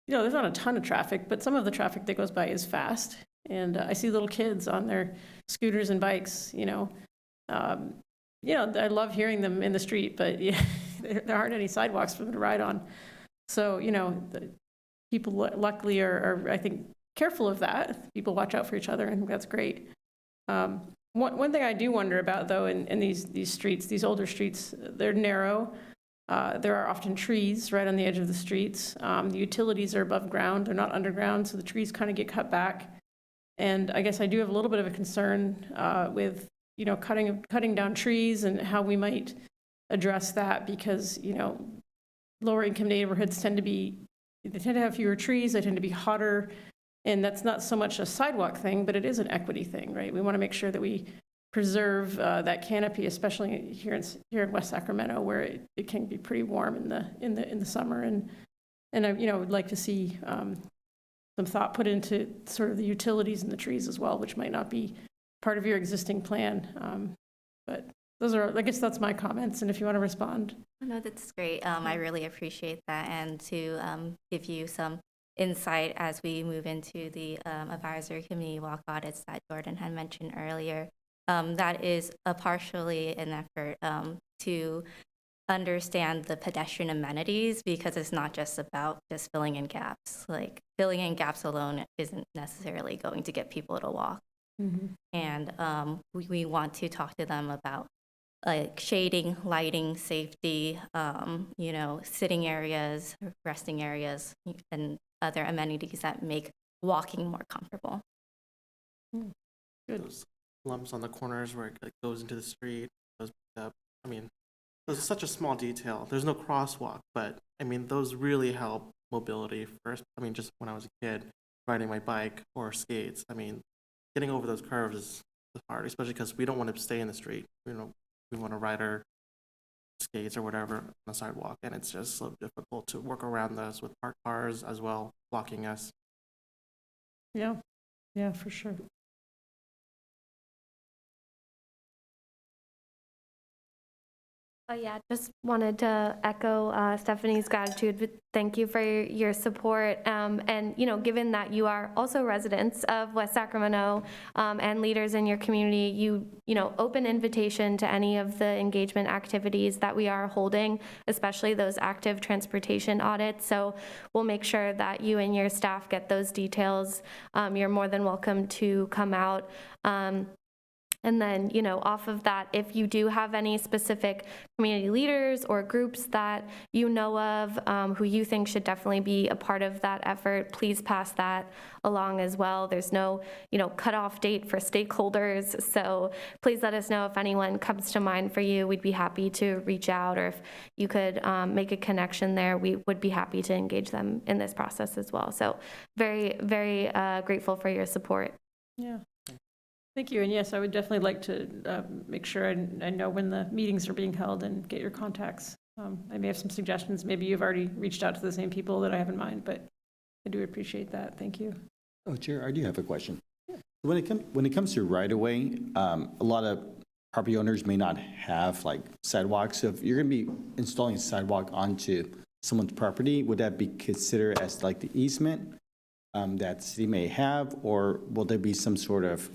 you know, there's not a ton of traffic, but some of the traffic that goes by is fast. And I see little kids on their scooters and bikes, you know. I love hearing them in the street, but yeah, there aren't any sidewalks for them to ride on. So, you know, people luckily are, I think, careful of that. People watch out for each other, and I think that's great. One thing I do wonder about, though, in these streets, these older streets, they're narrow. There are often trees right on the edge of the streets. The utilities are above ground. They're not underground, so the trees kind of get cut back. And I guess I do have a little bit of a concern with, you know, cutting down trees and how we might address that, because, you know, lower income neighborhoods tend to have fewer trees, they tend to be hotter, and that's not so much a sidewalk thing, but it is an equity thing, right? We want to make sure that we preserve that canopy, especially here in West Sacramento, where it can be pretty warm in the summer, and I, you know, would like to see some thought put into sort of the utilities and the trees as well, which might not be part of your existing plan, but I guess that's my comments, and if you want to respond. No, that's great. I really appreciate that, and to give you some insight as we move into the advisory committee walk audits that Jordan had mentioned earlier. That is partially an effort to understand the pedestrian amenities, because it's not just about just filling in gaps. Like, filling in gaps alone isn't necessarily going to get people to walk. And we want to talk to them about like shading, lighting, safety, sitting areas, resting areas, and other amenities that make walking more comfortable. Good. Those lumps on the corners where it like, goes into the street, goes back up. I mean, those are such a small detail. There's no crosswalk, but I mean, those really help mobility first. I mean, just when I was a kid, riding my bike or skates, I mean, getting over those curves is hard, especially because we don't want to stay in the street. We want to ride our skates or whatever on the sidewalk, and it's just so difficult to work around those with parked cars as well, blocking us. Yeah, for sure. Yeah, just wanted to echo Stephanie's gratitude. Thank you for your support. And, given that you are also residents of West Sacramento and leaders in your community, open invitation to any of the engagement activities that we are holding, especially those active transportation audits. So we'll make sure that you and your staff get those details. You're more than welcome to come out. And then, off of that, if you do have any specific community leaders or groups that you know of who you think should definitely be a part of that effort, please pass that along as well. There's no, cutoff date for stakeholders. So please let us know if anyone comes to mind for you. We'd be happy to reach out, or if you could make a connection there, we would be happy to engage them in this process as well. So very, very grateful for your support. Yeah. Thank you. And yes, I would definitely like to make sure I know when the meetings are being held and get your contacts. I may have some suggestions. Maybe you've already reached out to the same people that I have in mind, but I do appreciate that. Thank you. Oh, Chair, I do have a question. Yeah. When it comes to right-of-way, a lot of property owners may not have like sidewalks. So if you're going to be installing a sidewalk onto someone's property, would that be considered as like the easement that the city may have, or will there be some sort of,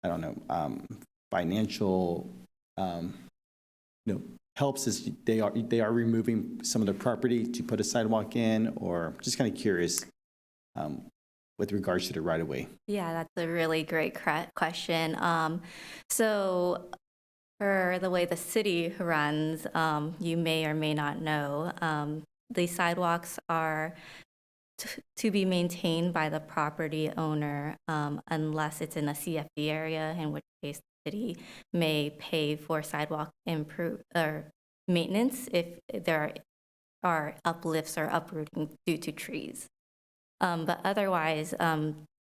I don't know, financial, helps as they are removing some of the property to put a sidewalk in, or just kind of curious with regards to the right of way? Yeah, that's a really great question. So for the way the city runs, you may or may not know, the sidewalks are to be maintained by the property owner unless it's in a CFD area, in which case the city may pay for sidewalk maintenance if there are uplifts or uprooting due to trees. But otherwise,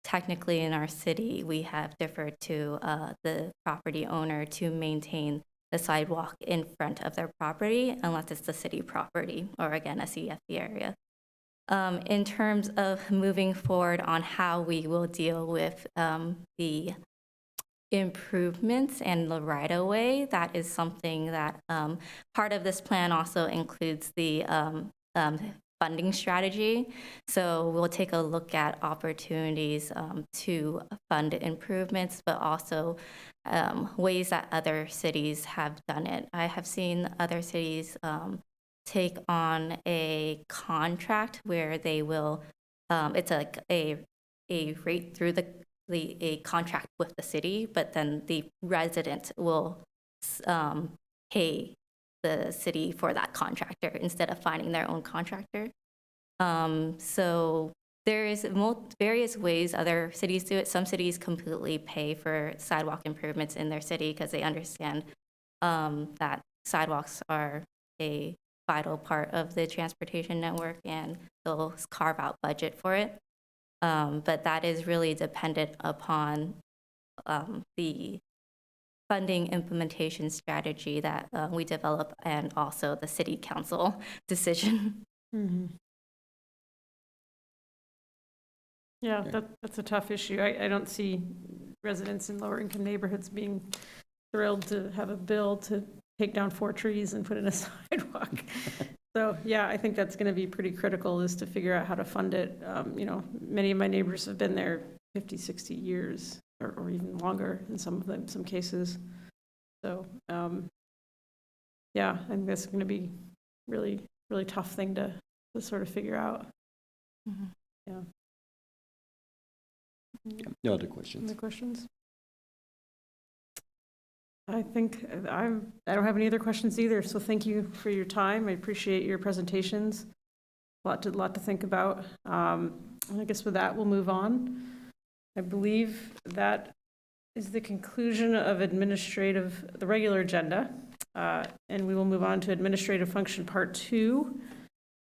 technically in our city, we have deferred to the property owner to maintain the sidewalk in front of their property unless it's the city property or, again, a CFD area. In terms of moving forward on how we will deal with the improvements and the right-of-way, that is something that part of this plan also includes the funding strategy. So we'll take a look at opportunities to fund improvements, but also ways that other cities have done it. I have seen other cities take on a contract where they will, it's like a rate through a contract with the city, but then the resident will pay the city for that contractor instead of finding their own contractor. So there is various ways other cities do it. Some cities completely pay for sidewalk improvements in their city because they understand that sidewalks are a vital part of the transportation network, and they'll carve out budget for it. But that is really dependent upon the funding implementation strategy that we develop, and also the city council decision. Mm-hmm. Yeah, that's a tough issue. I don't see residents in lower income neighborhoods being thrilled to have a bill to take down 4 trees and put in a sidewalk. So, yeah, I think that's going to be pretty critical, is to figure out how to fund it. Many of my neighbors have been there 50, 60 years, or even longer in some of them, some cases. So, yeah, I think that's going to be really, really tough thing to sort of figure out. Yeah. No other questions. Other questions? I think I don't have any other questions either, so thank you for your time. I appreciate your presentations. Lot to think about. I guess with that, we'll move on. I believe that is the conclusion of the regular agenda, and we will move on to administrative function part 2.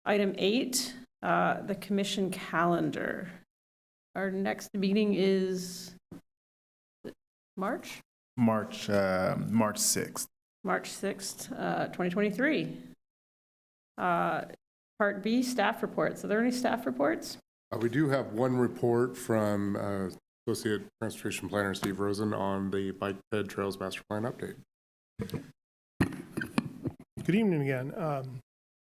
Item 8, the commission calendar. Our next meeting is March 6th. March 6th, 2023. Part B, staff reports. Are there any staff reports? We do have one report from Associate Transportation Planner Steve Rosen on the Bike Ped Trails Master Plan update. Good evening again.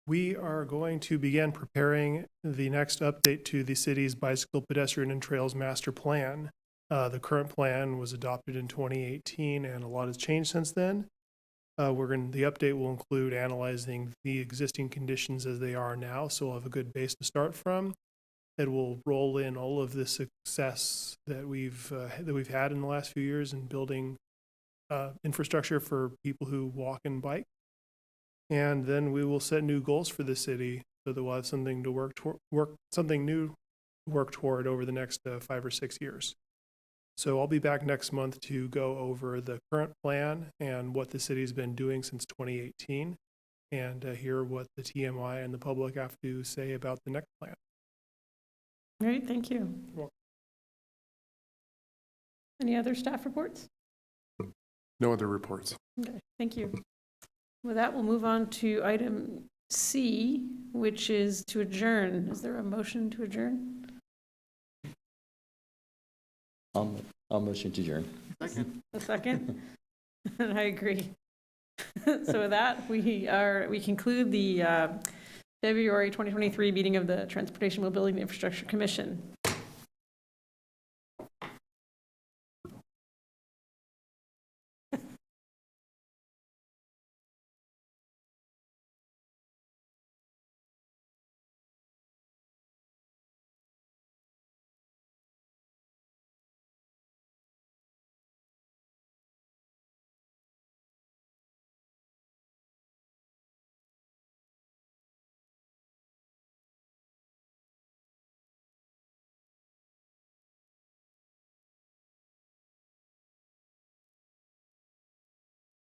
We are going to begin preparing the next update to the city's bicycle, pedestrian, and trails master plan. The current plan was adopted in 2018, and a lot has changed since then. The update will include analyzing the existing conditions as they are now, so we'll have a good base to start from. It will roll in all of the success that we've had in the last few years in building infrastructure for people who walk and bike. And then we will set new goals for the city so that we'll have something to something new to work toward over the next 5 or 6 years. So I'll be back next month to go over the current plan and what the city's been doing since 2018, and hear what the TMI and the public have to say about the next plan. Great, thank you. Any other staff reports? No other reports. Okay, thank you. With that, we'll move on to item C, which is to adjourn. Is there a motion to adjourn? I'll motion to adjourn. A second? And I agree. So with that, we conclude the February 2023 meeting of the Transportation, Mobility, and Infrastructure Commission.